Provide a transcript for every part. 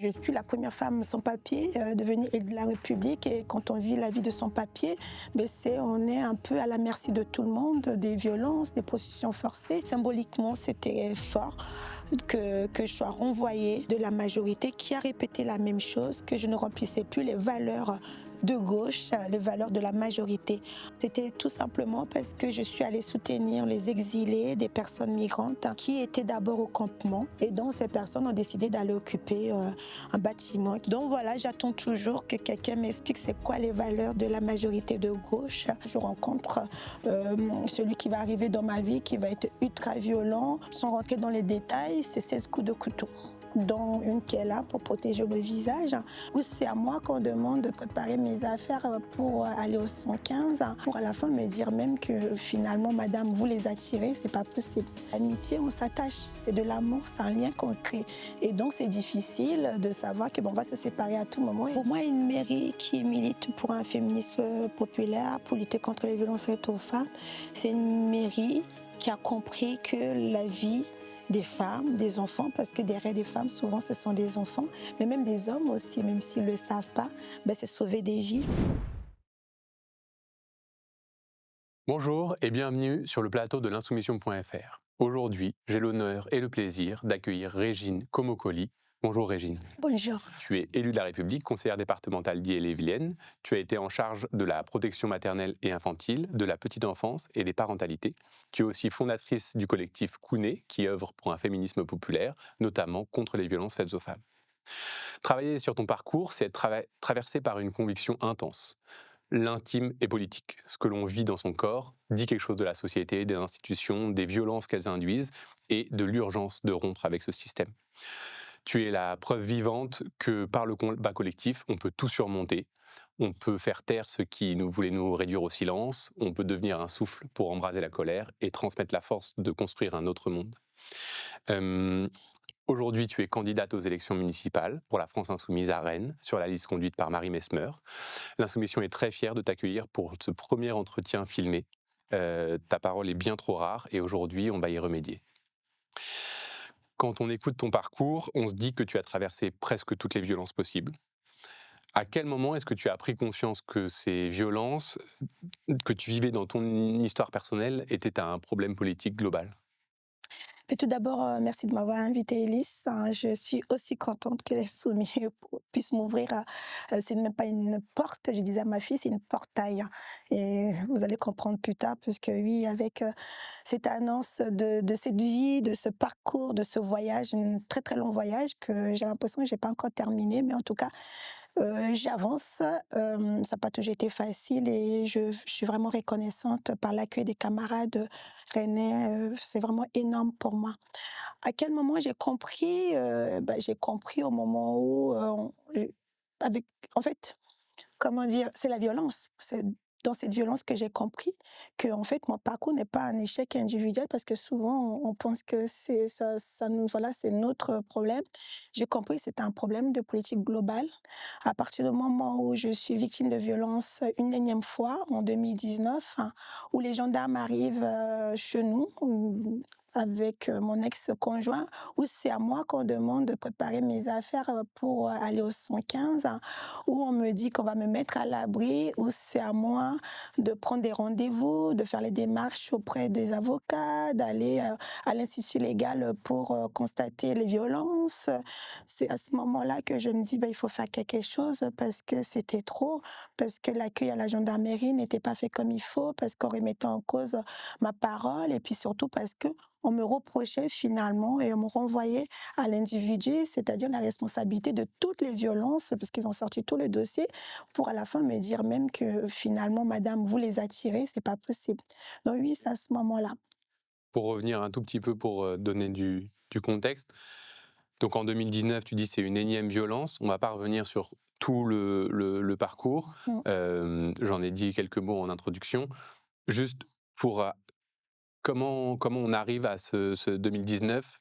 Je suis la première femme sans papier devenue élue de la République et quand on vit la vie de sans papier, on est un peu à la merci de tout le monde, des violences, des prostitutions forcées. Symboliquement, c'était fort que je sois renvoyée de la majorité qui a répété la même chose, que je ne remplissais plus les valeurs de gauche, les valeurs de la majorité. C'était tout simplement parce que je suis allée soutenir les exilés, des personnes migrantes qui étaient d'abord au campement et donc ces personnes ont décidé d'aller occuper un bâtiment. Donc voilà, j'attends toujours que quelqu'un m'explique c'est quoi les valeurs de la majorité de gauche. Je rencontre celui qui va arriver dans ma vie, qui va être ultra violent. Sans rentrer dans les détails, c'est 16 coups de couteau, dont une qui est là pour protéger le visage, où c'est à moi qu'on demande de préparer mes affaires pour aller au 115, pour à la fin me dire même que finalement, madame, vous les attirez, c'est pas possible. L'amitié, on s'attache, c'est de l'amour, c'est un lien qu'on crée. Et donc, c'est difficile de savoir qu'on va se séparer à tout moment. Pour moi, une mairie qui milite pour un féminisme populaire, pour lutter contre les violences faites aux femmes, c'est une mairie qui a compris que la vie des femmes, des enfants, parce que derrière des femmes, souvent, ce sont des enfants, mais même des hommes aussi, même s'ils ne le savent pas, c'est sauver des vies. Bonjour et bienvenue sur le plateau de l'insoumission.fr. Aujourd'hui, j'ai l'honneur et le plaisir d'accueillir Régine Comocoli. Bonjour Régine. Bonjour. Tu es élue de la République, conseillère départementale d'Ille-et-Vilaine. Tu as été en charge de la protection maternelle et infantile, de la petite enfance et des parentalités. Tu es aussi fondatrice du collectif Kouné, qui œuvre pour un féminisme populaire, notamment contre les violences faites aux femmes. Travailler sur ton parcours, c'est être traversé par une conviction intense. L'intime est politique. Ce que l'on vit dans son corps dit quelque chose de la société, des institutions, des violences qu'elles induisent et de l'urgence de rompre avec ce système. Tu es la preuve vivante que par le combat collectif, on peut tout surmonter. On peut faire taire ceux qui voulaient nous réduire au silence, on peut devenir un souffle pour embraser la colère et transmettre la force de construire un autre monde. Euh, Aujourd'hui, tu es candidate aux élections municipales pour la France Insoumise à Rennes, sur la liste conduite par Marie Messmer. L'Insoumission est très fière de t'accueillir pour ce premier entretien filmé. Ta parole est bien trop rare et aujourd'hui, on va y remédier. Quand on écoute ton parcours, on se dit que tu as traversé presque toutes les violences possibles. À quel moment est-ce que tu as pris conscience que ces violences que tu vivais dans ton histoire personnelle étaient un problème politique global ? Mais tout d'abord, merci de m'avoir invitée, Elise. Je suis aussi contente que les soumis puissent m'ouvrir. C'est même pas une porte, je disais à ma fille, c'est une portail. Et vous allez comprendre plus tard, puisque oui, avec cette annonce de cette vie, de ce parcours, de ce voyage, un très très long voyage que j'ai l'impression que j'ai pas encore terminé, mais en tout cas, j'avance. Ça n'a pas toujours été facile et je suis vraiment reconnaissante par l'accueil des camarades rennais. C'est vraiment énorme pour moi. À quel moment j'ai compris? J'ai compris au moment où, avec en fait, comment dire? C'est la violence. C'est dans cette violence que j'ai compris qu'en fait, mon parcours n'est pas un échec individuel parce que souvent on pense que c'est ça nous voilà, c'est notre problème. J'ai compris que c'était un problème de politique globale. À partir du moment où je suis victime de violence une énième fois en 2019, où les gendarmes arrivent, chez nous, avec mon ex-conjoint, où c'est à moi qu'on demande de préparer mes affaires, pour aller au 115, où on me dit qu'on va me mettre à l'abri, où c'est à moi de prendre des rendez-vous, de faire les démarches auprès des avocats, d'aller, à l'institut légal pour, constater les violences. C'est à ce moment-là que je me dis: «Il faut faire quelque chose» parce que c'était trop, parce que l'accueil à la gendarmerie n'était pas fait comme il faut, parce qu'on remettait en cause ma parole et puis surtout parce qu'on me reprochait finalement et on me renvoyait à l'individu, c'est-à-dire la responsabilité de toutes les violences, parce qu'ils ont sorti tout le dossier, pour à la fin me dire même que finalement, madame, vous les attirez, c'est pas possible. Donc oui, c'est à ce moment-là. Pour revenir un tout petit peu pour donner du contexte, donc en 2019, tu dis c'est une énième violence. On ne va pas revenir sur tout le parcours. Mmh. J'en ai dit quelques mots en introduction. Juste pour comment on arrive à ce 2019,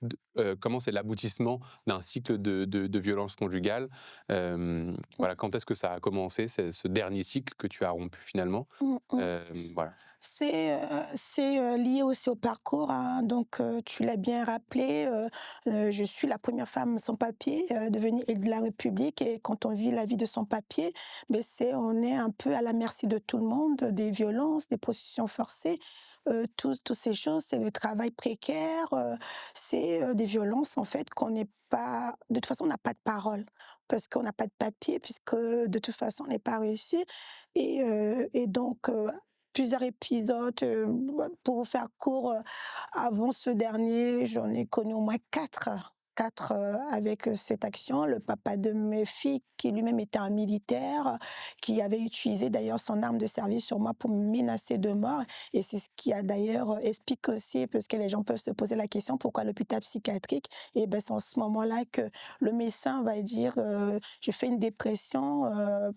comment c'est l'aboutissement d'un cycle de violence conjugale. Voilà, quand est-ce que ça a commencé, ce dernier cycle que tu as rompu finalement. Mmh mh. Voilà. Lié aussi au parcours, hein, donc tu l'as bien rappelé, je suis la première femme sans papier, devenue élue de la République et quand on vit la vie de sans papier, beh, on est un peu à la merci de tout le monde, des violences, des prostitutions forcées, tous ces choses, c'est le travail précaire, des violences en fait qu'on n'est pas de toute façon on n'a pas de parole, parce qu'on n'a pas de papier puisque de toute façon on n'est pas réussi et donc plusieurs épisodes, pour vous faire court, avant ce dernier, j'en ai connu au moins 4, 4 avec, cette action. Le papa de mes filles, qui lui-même était un militaire, qui avait utilisé d'ailleurs son arme de service sur moi pour me menacer de mort et c'est ce qui a d'ailleurs, explique aussi parce que les gens peuvent se poser la question: «Pourquoi l'hôpital psychiatrique?» et ben, c'est en ce moment-là que le médecin va dire, «Je fais une dépression,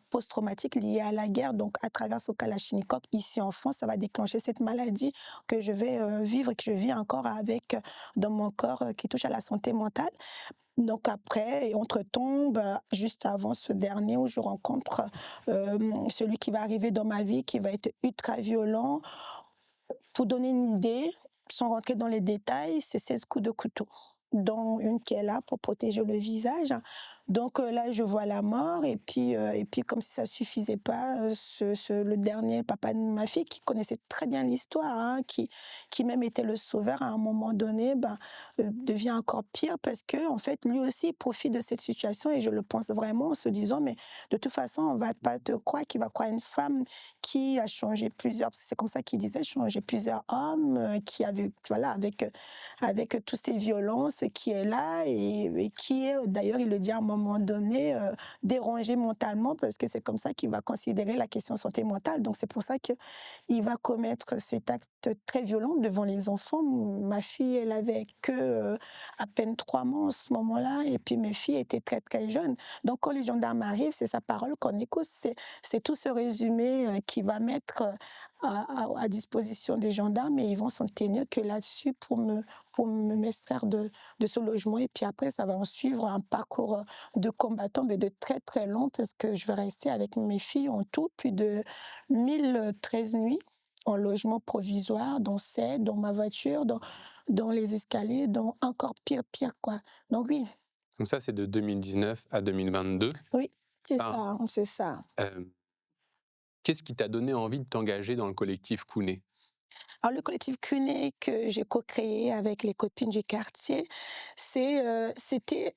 post-traumatique liée à la guerre, donc à travers ce kalachnikov ici en France, ça va déclencher cette maladie que je vais, vivre et que je vis encore avec, dans mon corps, qui touche à la santé mentale». Donc après et entre-temps, bah, juste avant ce dernier où je rencontre, celui qui va arriver dans ma vie, qui va être ultra violent. Pour donner une idée, sans rentrer dans les détails, c'est 16 coups de couteau, dont une qui est là pour protéger le visage. Donc là, je vois la mort et puis comme si ça suffisait pas, le dernier papa de ma fille qui connaissait très bien l'histoire, hein, qui même était le sauveur à un moment donné, ben, devient encore pire parce que en fait, lui aussi, il profite de cette situation et je le pense vraiment en se disant: «Mais de toute façon, on va pas te croire qu'il va croire une femme qui a changé plusieurs» c'est comme ça qu'il disait, changer plusieurs hommes, qui avait voilà, avec toutes ces violences qui est là et qui est d'ailleurs, il le dit à un moment donné, dérangé mentalement parce que c'est comme ça qu'il va considérer la question santé mentale. Donc c'est pour ça qu'il va commettre cet acte très violent devant les enfants. Ma fille, elle avait que à peine 3 mois en ce moment-là et puis mes filles étaient très très jeunes. Donc quand les gendarmes arrivent, c'est sa parole qu'on écoute. C'est tout ce résumé qu'il va mettre à disposition des gendarmes et ils vont s'en tenir que là-dessus pour me m'extraire de ce logement. Et puis après, ça va en suivre un parcours de combattant, mais de très très long, parce que je vais rester avec mes filles en tout plus de 1013 nuits en logement provisoire, dont 7, dans ma voiture, dans les escaliers, dans encore pire, pire, quoi. Donc oui, Donc ça, c'est de 2019 à 2022. oui, c'est Enfin, ça, c'est ça. qu'est-ce qui t'a donné envie de t'engager dans le collectif Kouné? Alors le collectif CUNE que j'ai co-créé avec les copines du quartier, c'était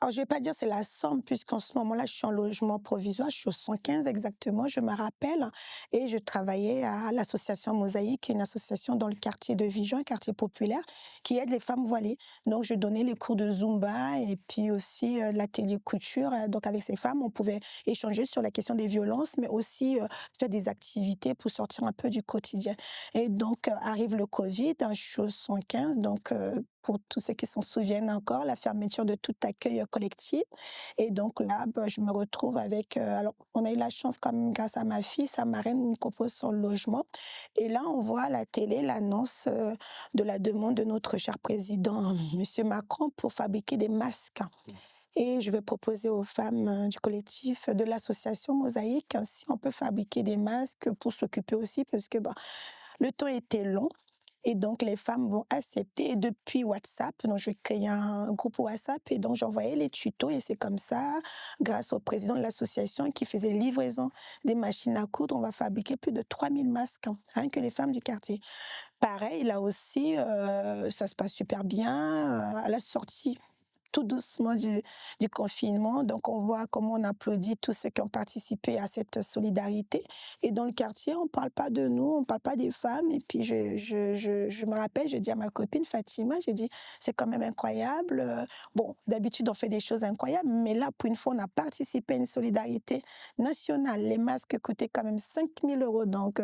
alors je vais pas dire c'est la somme puisqu'en ce moment-là, je suis en logement provisoire, je suis au 115 exactement, je me rappelle et je travaillais à l'association Mosaïque, qui est une association dans le quartier de Vigan, un quartier populaire, qui aide les femmes voilées. Donc je donnais les cours de Zumba et puis aussi, l'atelier couture, donc avec ces femmes, on pouvait échanger sur la question des violences, mais aussi, faire des activités pour sortir un peu du quotidien et donc, arrive le covid, hein, je suis au 115 donc, pour tous ceux qui s'en souviennent encore, la fermeture de tout accueil collectif. Et donc là, bah, je me retrouve avec, alors on a eu la chance quand même grâce à ma fille, sa marraine nous propose son logement. Et là, on voit à la télé l'annonce de la demande de notre cher président, Monsieur Macron, pour fabriquer des masques. Et je vais proposer aux femmes du collectif de l'association Mosaïque, si on peut fabriquer des masques pour s'occuper aussi, parce que bah, le temps était long. Et donc, les femmes vont accepter. Et depuis WhatsApp, donc je vais créer un groupe WhatsApp et donc j'envoyais les tutos. Et c'est comme ça, grâce au président de l'association qui faisait livraison des machines à coudre, on va fabriquer plus de 3000 masques, hein, rien que les femmes du quartier. Pareil, là aussi, ça se passe super bien. À la sortie tout doucement du confinement. Donc, on voit comment on applaudit tous ceux qui ont participé à cette solidarité. Et dans le quartier, on ne parle pas de nous, on ne parle pas des femmes. Et puis, je me rappelle, je dis à ma copine Fatima, j'ai dit, c'est quand même incroyable. Bon, d'habitude, on fait des choses incroyables, mais là, pour une fois, on a participé à une solidarité nationale. Les masques coûtaient quand même 5 000 €. Donc,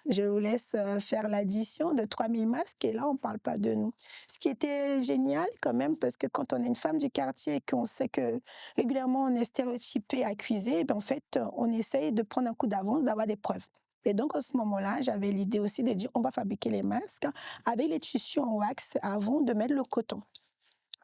je vous laisse faire l'addition de 3000 masques. Et là, on ne parle pas de nous. Ce qui était génial quand même, parce que quand on est une femme du quartier et qu'on sait que régulièrement on est stéréotypé, accusé, ben en fait, on essaye de prendre un coup d'avance, d'avoir des preuves. Et donc, à ce moment-là, j'avais l'idée aussi de dire, on va fabriquer les masques avec les tissus en wax avant de mettre le coton.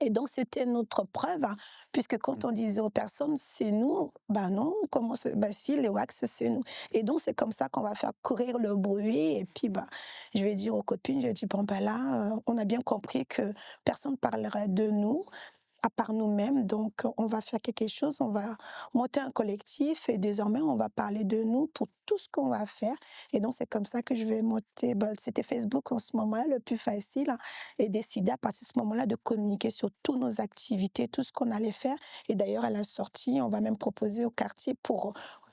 Et donc, c'était notre preuve, hein, puisque quand on disait aux personnes, c'est nous, ben non, comment c'est, ben si, les wax, c'est nous. Et donc, c'est comme ça qu'on va faire courir le bruit. Et puis, ben, je vais dire aux copines, je dis, bon, ben là, on a bien compris que personne ne parlerait de nous à part nous-mêmes. Donc, on va faire quelque chose, on va monter un collectif et désormais, on va parler de nous pour tout ce qu'on va faire. Et donc, c'est comme ça que je vais monter. Ben, c'était Facebook en ce moment-là le plus facile, hein, et décider à partir de ce moment-là de communiquer sur toutes nos activités, tout ce qu'on allait faire. Et d'ailleurs, à la sortie, on va même proposer au quartier pour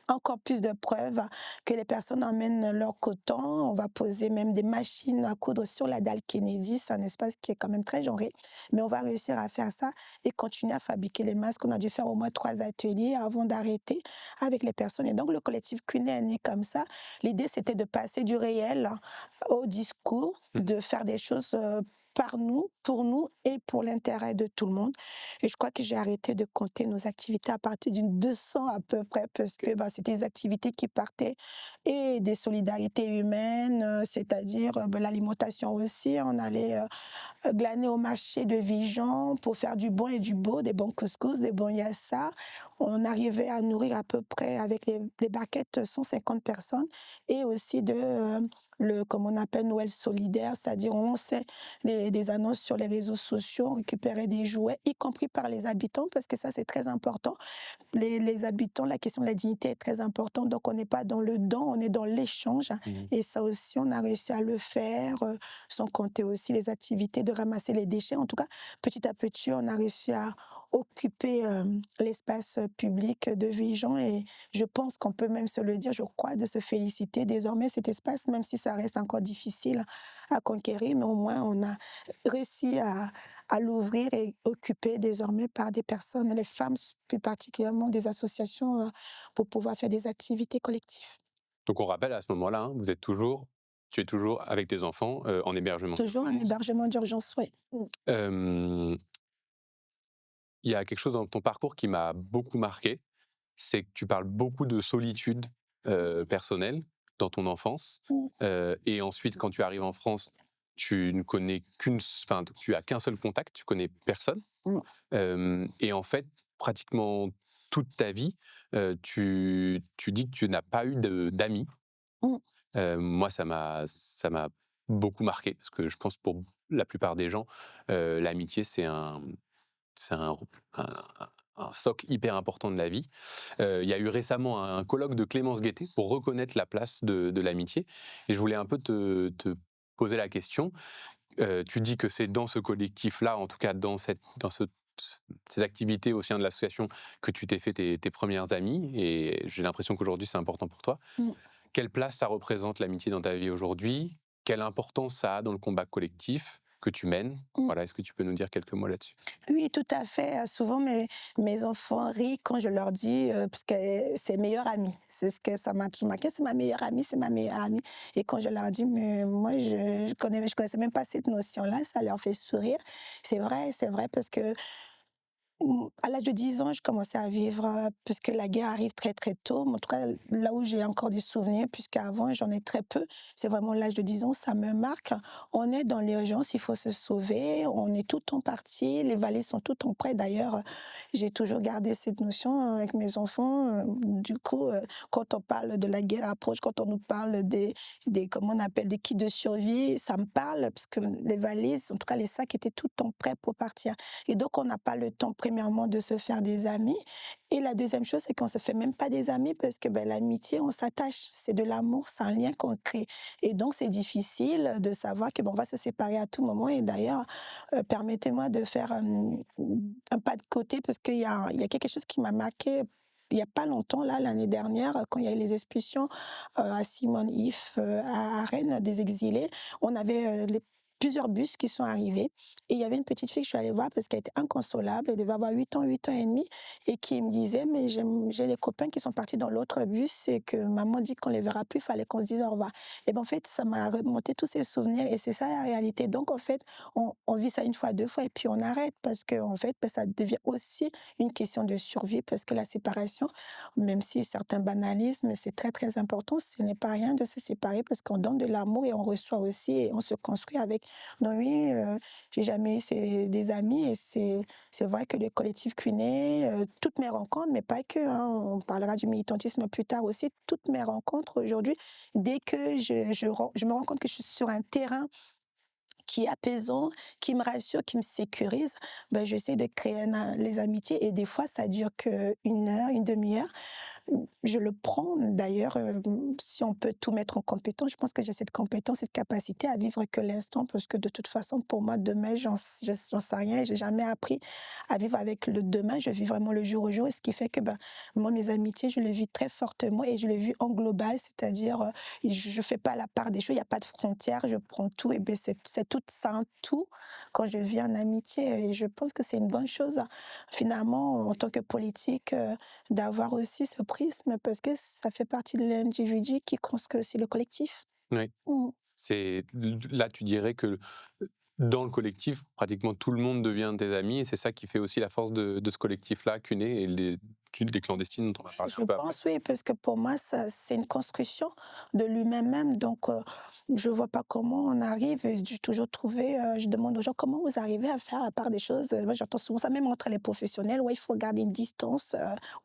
encore plus de preuves que les personnes emmènent leur coton. On va poser même des machines à coudre sur la dalle Kennedy. C'est un espace qui est quand même très genré. Mais on va réussir à faire ça et continuer à fabriquer les masques. On a dû faire au moins 3 ateliers avant d'arrêter avec les personnes. Et donc, le collectif Cuné est né comme ça. L'idée, c'était de passer du réel au discours, de faire des choses par nous, pour nous et pour l'intérêt de tout le monde. Et je crois que j'ai arrêté de compter nos activités à partir d'une 200 à peu près, parce que bah, c'était des activités qui partaient et des solidarités humaines, c'est-à-dire l'alimentation aussi. On allait glaner au marché de Vigan pour faire du bon et du beau, des bons couscous, des bons yassa. On arrivait à nourrir à peu près avec les barquettes 150 personnes et aussi comme on appelle Noël solidaire, c'est-à-dire on lançait des annonces sur les réseaux sociaux, on récupérait des jouets, y compris par les habitants, parce que ça c'est très important. Les habitants, la question de la dignité est très importante, donc on n'est pas dans le don, on est dans l'échange. Et ça aussi, on a réussi à le faire, sans compter aussi les activités de ramasser les déchets. En tout cas, petit à petit, on a réussi à occuper l'espace public de Vigan et je pense qu'on peut même se le dire, je crois, de se féliciter désormais cet espace, même si ça reste encore difficile à conquérir, mais au moins on a réussi à l'ouvrir et occupé désormais par des personnes, les femmes plus particulièrement, des associations pour pouvoir faire des activités collectives. Donc on rappelle à ce moment-là, hein, tu es toujours avec tes enfants en hébergement Toujours un d'urgence. hébergement d'urgence, oui. Euh, Il y a quelque chose dans ton parcours qui m'a beaucoup marqué, c'est que tu parles beaucoup de solitude personnelle dans ton enfance, et ensuite quand tu arrives en France, tu ne connais enfin, tu as qu'un seul contact, tu connais personne, et en fait, pratiquement toute ta vie, tu dis que tu n'as pas eu d'amis. Mm. Moi, ça m'a beaucoup marqué parce que je pense pour la plupart des gens, l'amitié c'est un un socle hyper important de la vie. Il y a eu récemment un colloque de Clémence Guettet pour reconnaître la place de l'amitié et je voulais un peu te poser la question. Tu dis que c'est dans ce collectif-là, en tout cas dans ces activités au sein de l'association que tu t'es fait tes premières amies et j'ai l'impression qu'aujourd'hui c'est important pour toi. Mm. Quelle place ça représente l'amitié dans ta vie aujourd'hui? Quelle importance ça a dans le combat collectif que tu mènes? Mm. Voilà, est-ce que tu peux nous dire quelques mots là-dessus? Oui, tout à fait. Souvent, mes enfants rient quand je leur dis, parce que c'est meilleure amie. C'est ce que ça m'a toujours marqué, c'est ma meilleure amie, c'est ma meilleure amie. Et quand je leur dis, mais moi, je connaissais même pas cette notion-là, ça leur fait sourire. C'est vrai, parce que à l'âge de 10 ans, je commençais à vivre, puisque la guerre arrive très très tôt. En tout cas, là où j'ai encore des souvenirs, puisqu'avant j'en ai très peu, c'est vraiment l'âge de 10 ans, ça me marque. On est dans l'urgence, il faut se sauver, on est tout en partie, les vallées sont toutes en prêt. D'ailleurs, j'ai toujours gardé cette notion avec mes enfants. Du coup, quand on parle de la guerre approche, quand on nous parle comment on appelle, des kits de survie, ça me parle, parce que les valises, en tout cas les sacs étaient tout en prêt pour partir. Et donc, on n'a pas le temps, premièrement, de se faire des amis. Et la deuxième chose, c'est qu'on ne se fait même pas des amis parce que l'amitié, on s'attache. C'est de l'amour, c'est un lien qu'on crée. Et donc, c'est difficile de savoir que on va se séparer à tout moment. Et d'ailleurs, permettez-moi de faire un pas de côté parce il y a quelque chose qui m'a marqué il n'y a pas longtemps, là, l'année dernière, quand il y a eu les expulsions à Simone-If, à Rennes, des exilés, on avait plusieurs bus qui sont arrivés. Et il y avait une petite fille que je suis allée voir parce qu'elle était inconsolable, elle devait avoir 8 ans et demi, et qui me disait, mais j'ai des copains qui sont partis dans l'autre bus et que maman dit qu'on les verra plus, il fallait qu'on se dise au revoir. Et en fait, ça m'a remonté tous ces souvenirs et c'est ça la réalité. Donc, en fait, on vit ça une fois, deux fois et puis on arrête parce que, en fait, ça devient aussi une question de survie parce que la séparation, même si certains banalisent, mais c'est très, très important, ce n'est pas rien de se séparer parce qu'on donne de l'amour et on reçoit aussi et on se construit avec Donc oui, j'ai jamais eu des amis et c'est vrai que le collectif Cuné, toutes mes rencontres, mais pas que, hein, on parlera du militantisme plus tard aussi, toutes mes rencontres aujourd'hui, dès que je me rends compte que je suis sur un terrain qui est apaisant, qui me rassure, qui me sécurise, ben, j'essaie de créer les amitiés et des fois ça dure qu'une heure, une demi-heure. Je le prends d'ailleurs, si on peut tout mettre en compétence, je pense que j'ai cette compétence, cette capacité à vivre que l'instant parce que de toute façon, pour moi, demain, j'en sais rien, j'ai jamais appris à vivre avec le demain, je vis vraiment le jour au jour et ce qui fait que, ben, moi, mes amitiés, je les vis très fortement et je les vis en global, c'est-à-dire, je fais pas la part des choses, il y a pas de frontières, je prends tout et ben, c'est tout, c'est un tout quand je vis en amitié et je pense que c'est une bonne chose, finalement, en tant que politique, d'avoir aussi ce prisme parce que ça fait partie de l'individu qui construit aussi le collectif. Oui. Mmh. Là, tu dirais que dans le collectif, pratiquement tout le monde devient tes amis et c'est ça qui fait aussi la force de ce collectif-là, Cuné, et des clandestines dont on va parler Je un peu après. pense oui, parce que pour moi, ça c'est une construction de l'humain même, donc je vois pas comment on arrive et j'ai toujours trouvé, je demande aux gens: «Comment vous arrivez à faire la part des choses?» Moi, j'entends souvent ça, même entre les professionnels: «Ouais, il faut garder une distance»,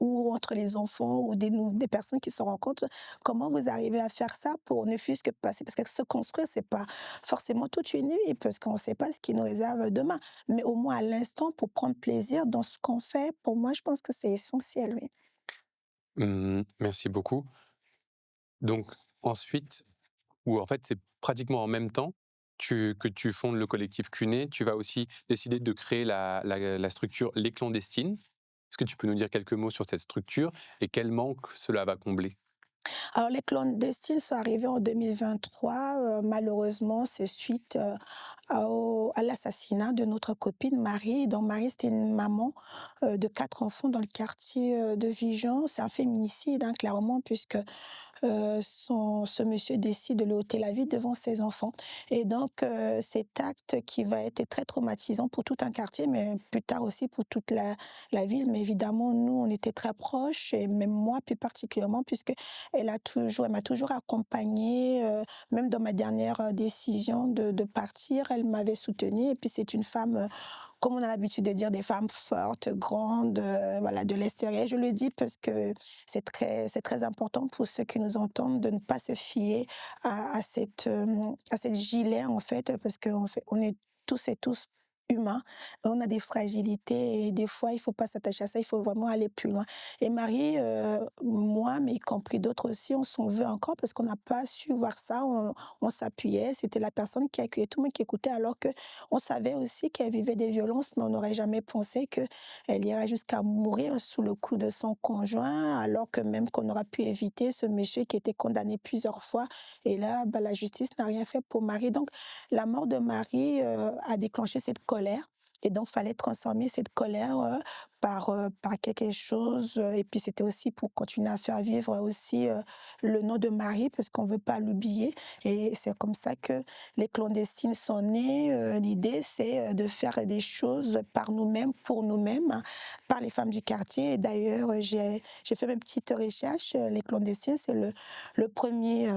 ou entre les enfants ou des personnes qui se rencontrent. Comment vous arrivez à faire ça pour ne fût-ce que passer parce que se construire, c'est pas forcément toute une vie parce qu'on sait pas ce qui nous réserve demain, mais au moins à l'instant pour prendre plaisir dans ce qu'on fait, pour moi, je pense que c'est essentiel, oui. Merci beaucoup. Donc ensuite, ou en fait, c'est pratiquement en même temps que tu fondes le collectif Cuné, tu vas aussi décider de créer la structure Les Clandestines. Est-ce que tu peux nous dire quelques mots sur cette structure et quel manque cela va combler? Alors les clandestines sont arrivés en 2023, malheureusement, c'est suite, à l'assassinat de notre copine Marie. Donc Marie, c'était une maman, de 4 enfants dans le quartier, de Vigan. C'est un féminicide, hein, clairement puisque ce monsieur décide de lui ôter la vie devant ses enfants. Et donc, cet acte qui va être très traumatisant pour tout un quartier, mais plus tard aussi pour toute la ville. Mais évidemment, nous, on était très proches, et même moi plus particulièrement, puisque elle m'a toujours accompagnée, même dans ma dernière décision de partir, elle m'avait soutenue. Et puis c'est une femme, comme on a l'habitude de dire, des femmes fortes, grandes, voilà, de l'extérieur. Je le dis parce que c'est très important pour ceux qui nous entendent de ne pas se fier à cette gilet, en fait, parce qu'en fait, on est tous et tous humains. On a des fragilités et des fois, il faut pas s'attacher à ça, il faut vraiment aller plus loin. Et Marie, moi, mais y compris d'autres aussi, on s'en veut encore parce qu'on n'a pas su voir ça. On s'appuyait, c'était la personne qui accueillait tout le monde, qui écoutait, alors que on savait aussi qu'elle vivait des violences, mais on n'aurait jamais pensé qu'elle irait jusqu'à mourir sous le coup de son conjoint, alors que même qu'on aurait pu éviter ce monsieur qui était condamné plusieurs fois. Et là, bah, la justice n'a rien fait pour Marie. Donc, la mort de Marie a déclenché cette colère. Et donc, fallait transformer cette colère par quelque chose. Et puis, c'était aussi pour continuer à faire vivre aussi le nom de Marie, parce qu'on ne veut pas l'oublier. Et c'est comme ça que les clandestines sont nées. L'idée, c'est de faire des choses par nous-mêmes, pour nous-mêmes, hein, par les femmes du quartier. Et d'ailleurs, j'ai fait mes petites recherches. Les clandestines, c'est le premier...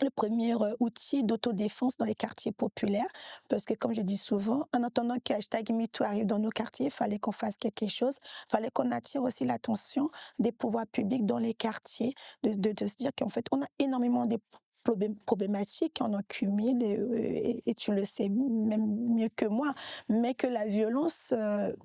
le premier outil d'autodéfense dans les quartiers populaires, parce que comme je dis souvent, en attendant que #MeToo arrive dans nos quartiers, il fallait qu'on fasse quelque chose, il fallait qu'on attire aussi l'attention des pouvoirs publics dans les quartiers, de se dire qu'en fait, on a énormément de problématiques, on en cumule et tu le sais même mieux que moi, mais que la violence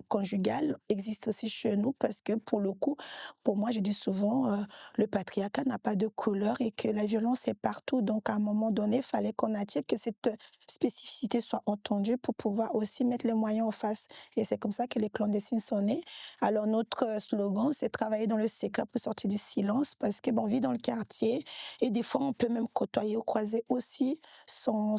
conjugale existe aussi chez nous parce que pour le coup, pour moi, je dis souvent, le patriarcat n'a pas de couleur et que la violence est partout. Donc, à un moment donné, il fallait qu'on attire que cette spécificité soit entendue pour pouvoir aussi mettre les moyens en face. Et c'est comme ça que les clandestines sont nés. Alors, notre slogan, c'est travailler dans le secret pour sortir du silence parce que bon, on vit dans le quartier et des fois, on peut même côtoyer ou croiser aussi son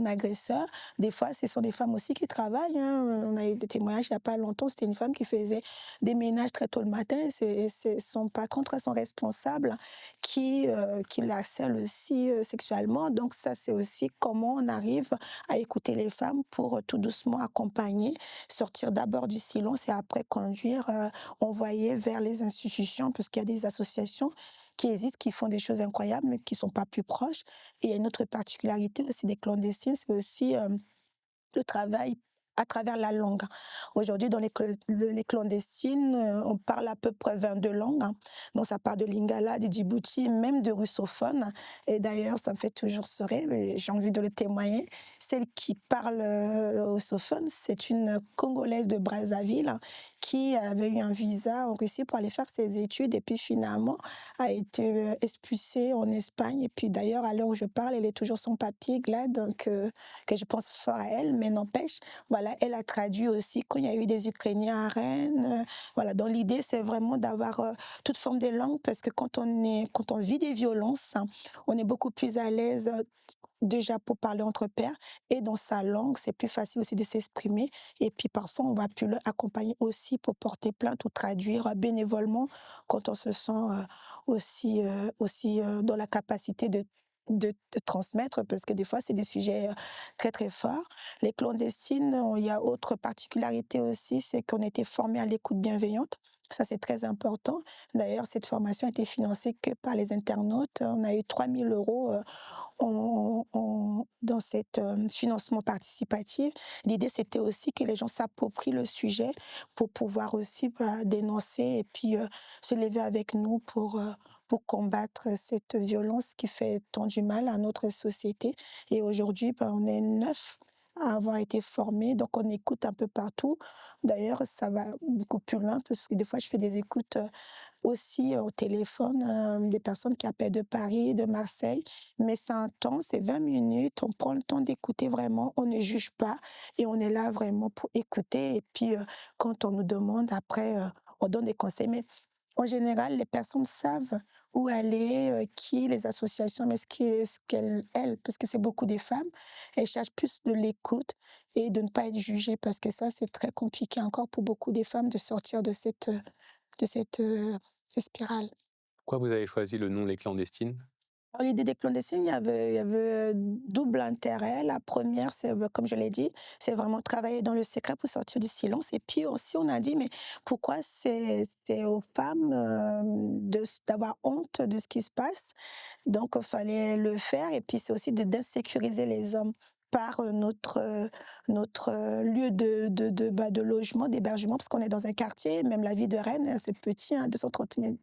agresseur. Des fois, ce sont des femmes aussi qui travaillent, hein. On a eu des témoignages il n'y a pas longtemps, c'était une femme qui faisait des ménages très tôt le matin. C'est son patron, très son responsable, qui la harcèle aussi sexuellement. Donc ça, c'est aussi comment on arrive à écouter les femmes pour tout doucement accompagner, sortir d'abord du silence et après conduire, envoyer vers les institutions, parce qu'il y a des associations qui existent, qui font des choses incroyables, même qui ne sont pas plus proches. Et il y a une autre particularité aussi des clandestines, c'est aussi le travail à travers la langue. Aujourd'hui, dans les clandestines, on parle à peu près 22 langues, hein. Donc, ça part de lingala, du djibouti, même de russophone. Et d'ailleurs, ça me fait toujours sourire, mais j'ai envie de le témoigner. Celle qui parle le russophone, c'est une Congolaise de Brazzaville, hein, qui avait eu un visa en Russie pour aller faire ses études et puis finalement a été expulsée en Espagne. Et puis d'ailleurs, à l'heure où je parle, elle est toujours sans papier, Glad, donc que je pense fort à elle, mais n'empêche, voilà, elle a traduit aussi quand il y a eu des Ukrainiens à Rennes. Voilà, donc l'idée, c'est vraiment d'avoir toute forme de langue parce que quand on vit des violences, hein, on est beaucoup plus à l'aise déjà pour parler entre pairs et dans sa langue, c'est plus facile aussi de s'exprimer. Et puis parfois, on va plus l'accompagner aussi pour porter plainte ou traduire bénévolement quand on se sent aussi dans la capacité de transmettre, parce que des fois, c'est des sujets très, très forts. Les clandestines, il y a autre particularité aussi, c'est qu'on était formés à l'écoute bienveillante. Ça, c'est très important. D'ailleurs, cette formation a été financée que par les internautes. On a eu 3 000 € dans cet financement participatif. L'idée, c'était aussi que les gens s'approprient le sujet pour pouvoir aussi dénoncer et puis se lever avec nous pour combattre cette violence qui fait tant du mal à notre société. Et aujourd'hui, on est 9 à avoir été formés, donc on écoute un peu partout. D'ailleurs, ça va beaucoup plus loin parce que des fois, je fais des écoutes aussi au téléphone, des personnes qui appellent de Paris, de Marseille, mais c'est un temps, c'est 20 minutes, on prend le temps d'écouter vraiment, on ne juge pas et on est là vraiment pour écouter et puis quand on nous demande après, on donne des conseils. Mais en général, les personnes savent où aller, qui, les associations, mais ce qu'elles, parce que c'est beaucoup des femmes, elles cherchent plus de l'écoute et de ne pas être jugées parce que ça, c'est très compliqué encore pour beaucoup des femmes de sortir de cette spirale. Pourquoi vous avez choisi le nom Les Clandestines? Alors l'idée des clandestines, il y avait double intérêt. La première, c'est, comme je l'ai dit, c'est vraiment travailler dans le secret pour sortir du silence. Et puis aussi, on a dit, mais pourquoi c'est aux femmes d'avoir honte de ce qui se passe? Donc, il fallait le faire. Et puis, c'est aussi d'insécuriser les hommes par notre lieu de logement, d'hébergement, parce qu'on est dans un quartier, même la ville de Rennes, hein, c'est petit, hein, 230 000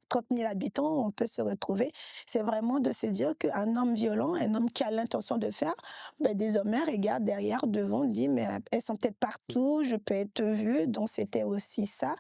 habitants, on peut se retrouver. C'est vraiment de se dire qu'un homme violent, un homme qui a l'intention de faire, désormais regarde derrière, devant, dit, mais elles sont peut-être partout, je peux être vue, donc c'était aussi ça.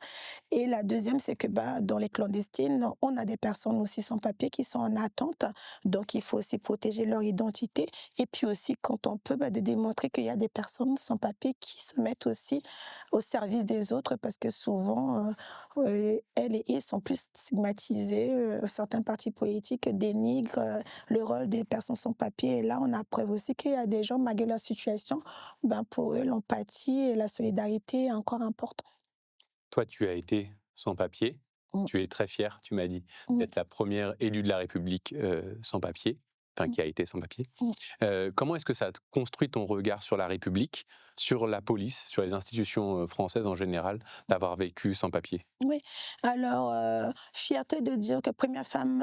Et la deuxième, c'est que dans les clandestines, on a des personnes aussi sans papier qui sont en attente, donc il faut aussi protéger leur identité. Et puis aussi, quand on peut, de démontrer qu'il y a des personnes sans papier qui se mettent aussi au service des autres, parce que souvent, elles et ils sont plus stigmatisés. Certains partis politiques dénigrent le rôle des personnes sans papier. Et là, on a preuve aussi qu'il y a des gens, malgré leur situation, pour eux, l'empathie et la solidarité est encore importante. Toi, tu as été sans papier. Mm. Tu es très fière, tu m'as dit, Mm. d'être la première élue de la République sans papier, enfin Mm. qui a été sans papier. Mm. Comment est-ce que ça a construit ton regard sur la République, sur la police, sur les institutions françaises en général, d'avoir vécu sans papier? Oui, alors, fierté de dire que première femme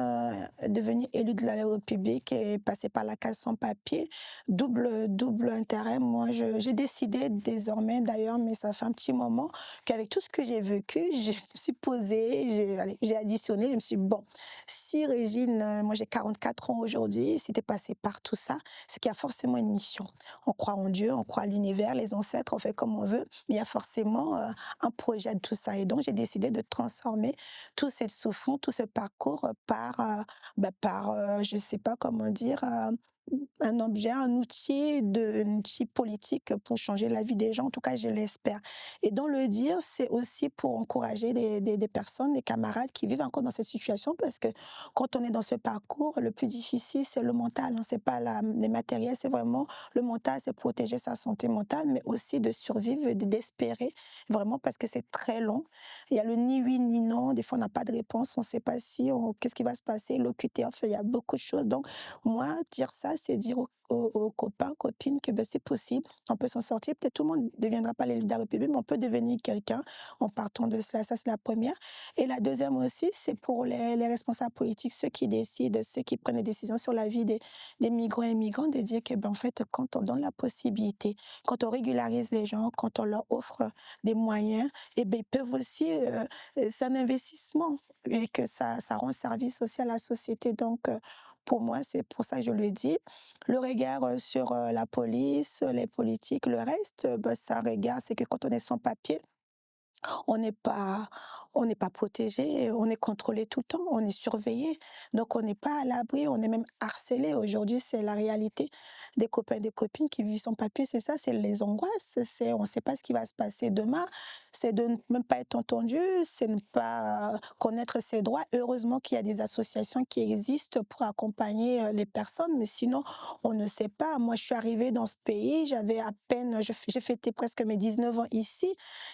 devenue élue de la République et passée par la case sans papier, double intérêt. Moi, j'ai décidé désormais, d'ailleurs, mais ça fait un petit moment, qu'avec tout ce que j'ai vécu, je me suis posée, j'ai additionné, je me suis dit, bon, si Régine, moi j'ai 44 ans aujourd'hui, si tu es passée par tout ça, c'est qu'il y a forcément une mission. On croit en Dieu, on croit à l'univers, les ancêtres, on fait comme on veut, mais il y a forcément un projet de tout ça. Et donc, j'ai décidé de transformer toute cette souffrance, tout ce parcours par je ne sais pas comment dire, un objet, un outil politique pour changer la vie des gens. En tout cas, je l'espère. Et dans le dire, c'est aussi pour encourager des personnes, des camarades qui vivent encore dans cette situation, parce que quand on est dans ce parcours, le plus difficile, c'est le mental, hein. C'est pas les matériels, c'est vraiment le mental, c'est protéger sa santé mentale, mais aussi de survivre, d'espérer, vraiment, parce que c'est très long. Il y a le ni oui ni non. Des fois, on n'a pas de réponse, on ne sait pas si, qu'est-ce qui va se passer, l'OQTF, il y a beaucoup de choses. Donc, moi, dire ça, c'est dire aux copains, copines que ben, c'est possible, on peut s'en sortir. Peut-être tout le monde ne deviendra pas l'élu de la République, mais on peut devenir quelqu'un en partant de cela. Ça, c'est la première. Et la deuxième aussi, c'est pour les responsables politiques, ceux qui décident, ceux qui prennent des décisions sur la vie des migrants et migrants, de dire que ben, en fait, quand on donne la possibilité, quand on régularise les gens, quand on leur offre des moyens, et ben, ils peuvent aussi, c'est un investissement et que ça rend service aussi à la société. Donc, pour moi, c'est pour ça que je le dis. Le regard sur la police, les politiques, le reste, ben, c'est un regard, c'est que quand on est sans papier, on n'est pas on n'est pas protégé, on est contrôlé tout le temps, on est surveillé. Donc on n'est pas à l'abri, on est même harcelé. Aujourd'hui, c'est la réalité des copains, des copines qui vivent sans papier, c'est ça, c'est les angoisses, c'est on ne sait pas ce qui va se passer demain, c'est de ne même pas être entendu, c'est ne pas connaître ses droits. Heureusement qu'il y a des associations qui existent pour accompagner les personnes, mais sinon, on ne sait pas. Moi, je suis arrivée dans ce pays, j'avais à peine, j'ai fêté presque mes 19 ans ici.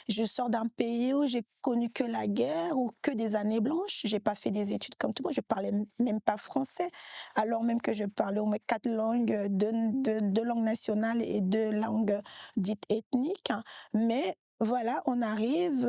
Je sors d'un pays où j'ai connu que la guerre ou que des années blanches. J'ai pas fait des études comme tout le monde. Je parlais même pas français, alors même que je parlais au moins 4 langues, deux langues nationales et 2 langues dites ethniques. Mais voilà, on arrive,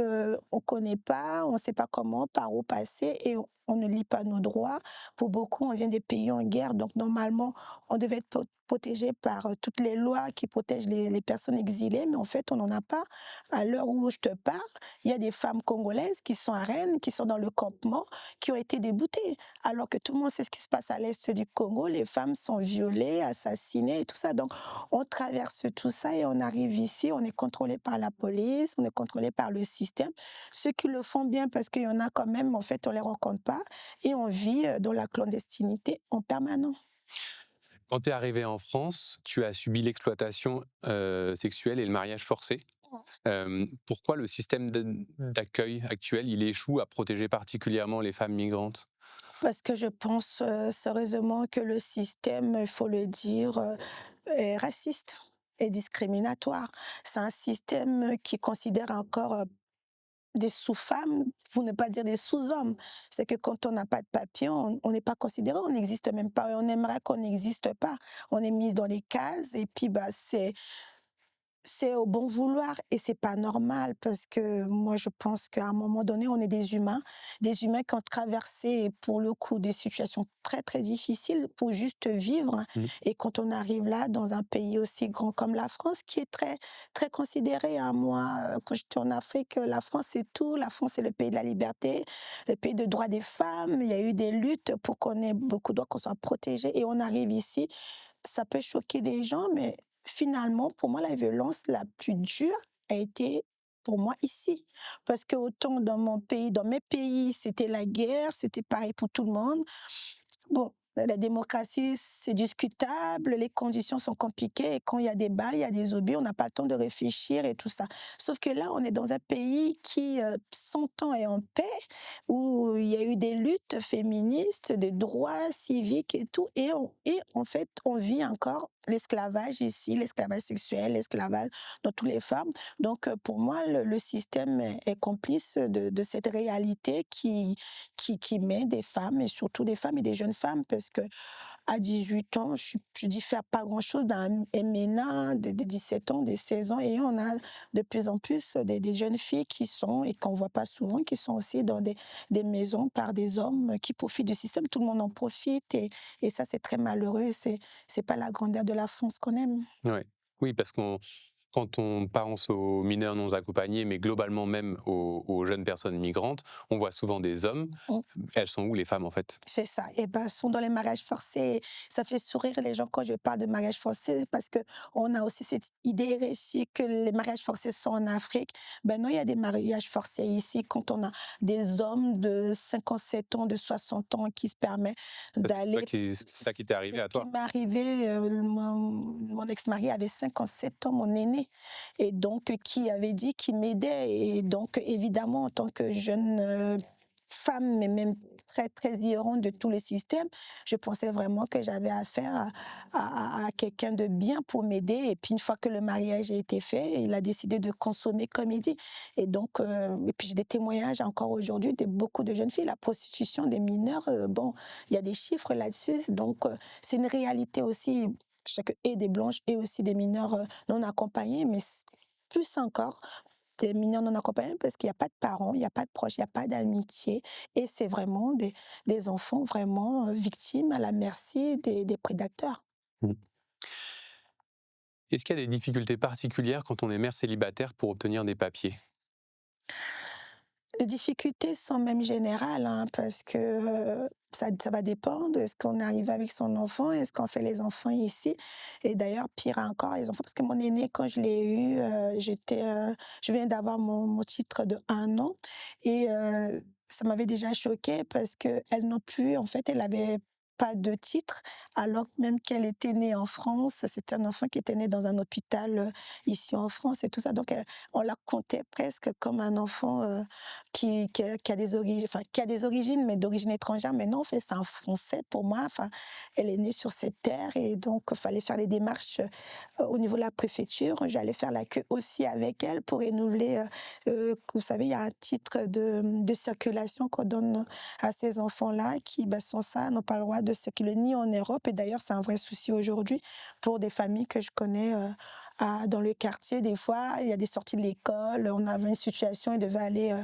on connaît pas, on sait pas comment, par où passer et on ne lit pas nos droits. Pour beaucoup, on vient des pays en guerre, donc normalement, on devait être protégé par toutes les lois qui protègent les personnes exilées, mais en fait, on n'en a pas. À l'heure où je te parle, il y a des femmes congolaises qui sont à Rennes, qui sont dans le campement, qui ont été déboutées. Alors que tout le monde sait ce qui se passe à l'est du Congo, les femmes sont violées, assassinées et tout ça. Donc, on traverse tout ça et on arrive ici, on est contrôlé par la police, on est contrôlé par le système. Ceux qui le font bien, parce qu'il y en a quand même, en fait, on les rencontre pas et on vit dans la clandestinité en permanence. Quand tu es arrivé en France, tu as subi l'exploitation sexuelle et le mariage forcé. Pourquoi le système d'accueil actuel, il échoue à protéger particulièrement les femmes migrantes? Parce que je pense sérieusement que le système, il faut le dire, est raciste et discriminatoire. C'est un système qui considère encore des sous-femmes, pour ne pas dire des sous-hommes. C'est que quand on n'a pas de papier, on n'est pas considéré, on n'existe même pas et on aimerait qu'on n'existe pas. On est mis dans les cases et puis bah, c'est au bon vouloir et c'est pas normal parce que moi je pense qu'à un moment donné on est des humains qui ont traversé pour le coup des situations très très difficiles pour juste vivre Mmh. et quand on arrive là dans un pays aussi grand comme la France qui est très très considéré hein, moi quand j'étais en Afrique la France c'est tout, la France c'est le pays de la liberté, le pays de droits des femmes, il y a eu des luttes pour qu'on ait beaucoup de droits, qu'on soit protégé et on arrive ici, ça peut choquer des gens mais finalement, pour moi, la violence la plus dure a été pour moi ici. Parce que autant dans mes pays, c'était la guerre, c'était pareil pour tout le monde. Bon, la démocratie, c'est discutable, les conditions sont compliquées et quand il y a des balles, il y a des obus, on n'a pas le temps de réfléchir et tout ça. Sauf que là, on est dans un pays qui, 100 ans est en paix, où il y a eu des luttes féministes, des droits civiques et tout, et en fait, on vit encore l'esclavage ici, l'esclavage sexuel, l'esclavage dans toutes les formes. Donc, pour moi, le système est complice de cette réalité qui met des femmes, et surtout des femmes et des jeunes femmes, parce que à 18 ans, je diffère pas grand-chose d'un MNA de 17 ans, des 16 ans, et on a de plus en plus des jeunes filles qui sont, et qu'on voit pas souvent, qui sont aussi dans des maisons par des hommes qui profitent du système. Tout le monde en profite, et ça, c'est très malheureux. C'est pas la grandeur de la France qu'on aime. Ouais. Oui, parce qu'on quand on pense aux mineurs non accompagnés, mais globalement même aux jeunes personnes migrantes, on voit souvent des hommes. Elles sont où les femmes, en fait? C'est ça. Et ben, sont dans les mariages forcés. Ça fait sourire les gens quand je parle de mariage forcé parce que on a aussi cette idée reçue que les mariages forcés sont en Afrique. Ben non, il y a des mariages forcés ici quand on a des hommes de 57 ans, de 60 ans qui se permettent Ça, d'aller. c'est ça qui t'est arrivé C'est ce à qui toi? m'est arrivé, mon ex-mari avait 57 ans, mon aîné, et donc qui avait dit qu'il m'aidait. Et donc, évidemment, en tant que jeune femme, mais même très, très ignorante de tout le système, je pensais vraiment que j'avais affaire à quelqu'un de bien pour m'aider. Et puis, une fois que le mariage a été fait, il a décidé de consommer comme il dit. Et donc, et puis j'ai des témoignages encore aujourd'hui de beaucoup de jeunes filles. La prostitution des mineurs, bon, il y a des chiffres là-dessus. Donc, c'est une réalité aussi, et des blanches et aussi des mineurs non accompagnés, mais plus encore des mineurs non accompagnés parce qu'il n'y a pas de parents, il n'y a pas de proches, il n'y a pas d'amitié. Et c'est vraiment des enfants vraiment victimes à la merci des prédateurs. Mmh. Est-ce qu'il y a des difficultés particulières quand on est mère célibataire pour obtenir des papiers? Les difficultés sont même générales, hein, parce que ça va dépendre. Est-ce qu'on arrive avec son enfant? Est-ce qu'on fait les enfants ici? Et d'ailleurs, pire encore, les enfants, parce que mon aîné, quand je l'ai eu, je viens d'avoir mon titre de 1 an et ça m'avait déjà choquée parce que elle non plus, en fait, elle avait pas de titre, alors même qu'elle était née en France. C'était un enfant qui était né dans un hôpital ici en France et tout ça. Donc, on la comptait presque comme un enfant qui a des origines, enfin, qui a des origines, mais d'origine étrangère. Mais non, en fait, c'est un Français pour moi. Enfin, elle est née sur cette terre et donc, il fallait faire les démarches au niveau de la préfecture. J'allais faire la queue aussi avec elle pour renouveler. Vous savez, il y a un titre de circulation qu'on donne à ces enfants-là qui, sans ça, n'ont pas le droit de circuler ni en Europe. Et d'ailleurs, c'est un vrai souci aujourd'hui pour des familles que je connais dans le quartier. Des fois, il y a des sorties de l'école. On avait une situation, ils devaient aller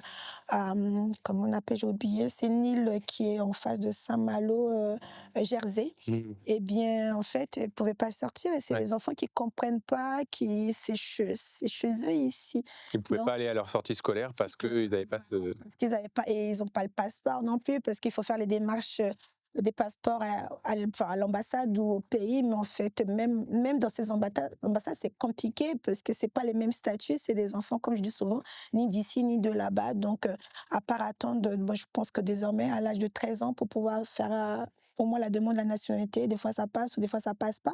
comment on appelle, j'ai oublié, c'est une île qui est en face de Saint-Malo, Jersey. Mmh. Eh bien, en fait, ils ne pouvaient pas sortir et c'est Ouais. les enfants qui ne comprennent pas, c'est chez eux ici. Ils ne pouvaient Donc, pas aller à leur sortie scolaire parce qu'ils n'avaient pas de... ils avaient pas, et ils n'ont pas le passeport non plus parce qu'il faut faire les démarches des passeports enfin, à l'ambassade ou au pays. Mais en fait, même dans ces ambassades, c'est compliqué parce que c'est pas les mêmes statuts. C'est des enfants, comme je dis souvent, ni d'ici ni de là-bas. Donc, à part attendre, moi, je pense que désormais, à l'âge de 13 ans, pour pouvoir faire au moins la demande de la nationalité, des fois ça passe ou des fois ça passe pas.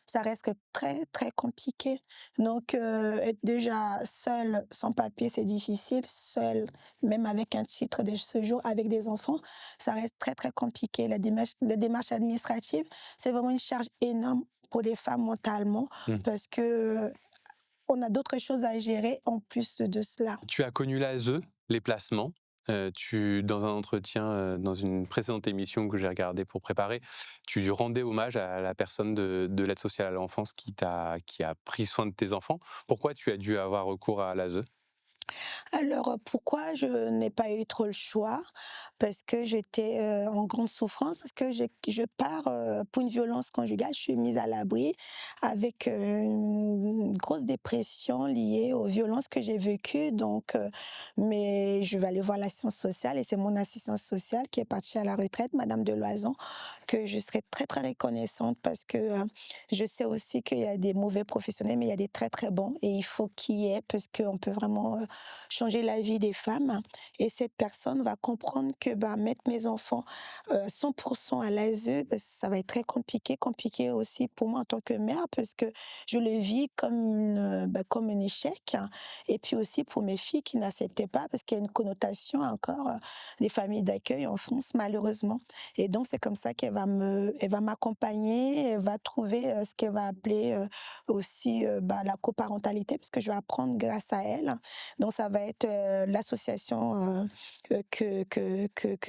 Ça reste très, très compliqué. Donc, être déjà seul, sans papier, c'est difficile. Seul, même avec un titre de séjour, avec des enfants, ça reste très, très compliqué. La démarche administrative, c'est vraiment une charge énorme pour les femmes mentalement Mmh. parce que on a d'autres choses à gérer en plus de cela. Tu as connu l'ASE, les placements. Dans un entretien, dans une précédente émission que j'ai regardée pour préparer, tu rendais hommage à la personne de l'aide sociale à l'enfance qui a pris soin de tes enfants. Pourquoi tu as dû avoir recours à l'ASE? Alors, pourquoi je n'ai pas eu trop le choix? Parce que j'étais, en grande souffrance, parce que je pars, pour une violence conjugale. Je suis mise à l'abri avec, une grosse dépression liée aux violences que j'ai vécues. Donc, mais je vais aller voir l'assistance sociale et c'est mon assistante sociale qui est partie à la retraite, madame Deloison, que je serai très, très reconnaissante parce que, je sais aussi qu'il y a des mauvais professionnels, mais il y a des très, très bons et il faut qu'il y ait parce qu'on peut vraiment, changer la vie des femmes et cette personne va comprendre que mettre mes enfants 100% à l'ASE, ça va être très compliqué aussi pour moi en tant que mère parce que je le vis comme, comme un échec et puis aussi pour mes filles qui n'acceptaient pas parce qu'il y a une connotation encore des familles d'accueil en France malheureusement et donc c'est comme ça elle va m'accompagner, elle va trouver ce qu'elle va appeler aussi la coparentalité parce que je vais apprendre grâce à elle. Donc ça va être l'association que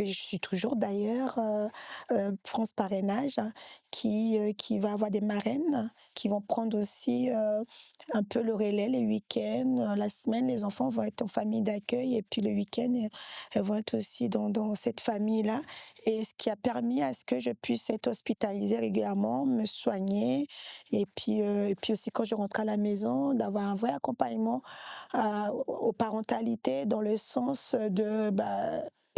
je suis toujours d'ailleurs, France Parrainage, qui va avoir des marraines qui vont prendre aussi un peu le relais les week-ends. La semaine, les enfants vont être en famille d'accueil et puis le week-end, elles vont être aussi dans cette famille-là. Et ce qui a permis à ce que je puisse être hospitalisée régulièrement, me soigner et puis aussi quand je rentre à la maison, d'avoir un vrai accompagnement aux parentalités dans le sens de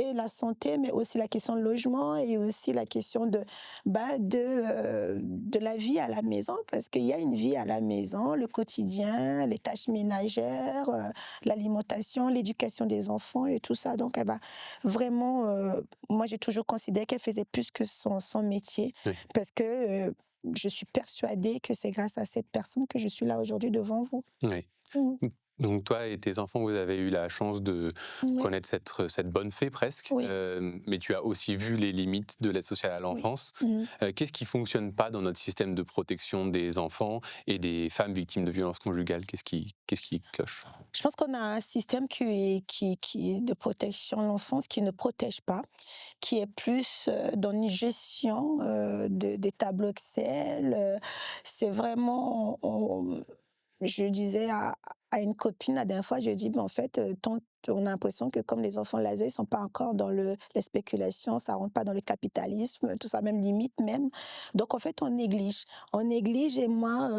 et la santé, mais aussi la question de logement et aussi la question de la vie à la maison, parce qu'il y a une vie à la maison, le quotidien, les tâches ménagères, l'alimentation, l'éducation des enfants et tout ça. Donc, elle va vraiment... moi, j'ai toujours considéré qu'elle faisait plus que son métier, Oui. parce que je suis persuadée que c'est grâce à cette personne que je suis là aujourd'hui devant vous. Oui. Mmh. Donc toi et tes enfants, vous avez eu la chance de Oui, connaître cette bonne fée presque, oui, mais tu as aussi vu les limites de l'aide sociale à oui. l'enfance. Mmh. Qu'est-ce qui fonctionne pas dans notre système de protection des enfants et des femmes victimes de violences conjugales? Qu'est-ce qui cloche? Je pense qu'on a un système qui est de protection de l'enfance qui ne protège pas, qui est plus, dans une gestion, des tableaux Excel, c'est vraiment je disais à une copine la dernière fois, je dis: «Mais en fait, tant on a l'impression que comme les enfants de l'ASE, ils sont pas encore dans les spéculations, ça rentre pas dans le capitalisme, tout ça, même limite même. Donc en fait, on néglige. On néglige et moi,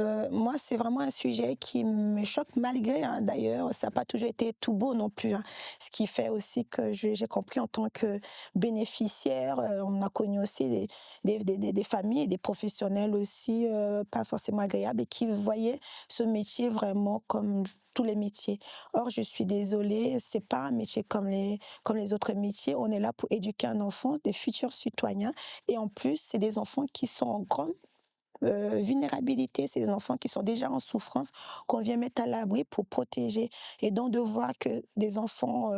c'est vraiment un sujet qui me choque malgré, hein, d'ailleurs, ça n'a pas toujours été tout beau non plus, hein. Ce qui fait aussi que j'ai compris en tant que bénéficiaire, on a connu aussi des familles et des professionnels aussi, pas forcément agréables et qui voyaient ce métier vraiment comme tous les métiers. Or, je suis désolée, c'est pas un métier comme les autres métiers. On est là pour éduquer un enfant, des futurs citoyens. Et en plus, c'est des enfants qui sont en grande vulnérabilité, c'est des enfants qui sont déjà en souffrance, qu'on vient mettre à l'abri pour protéger. Et donc de voir que des enfants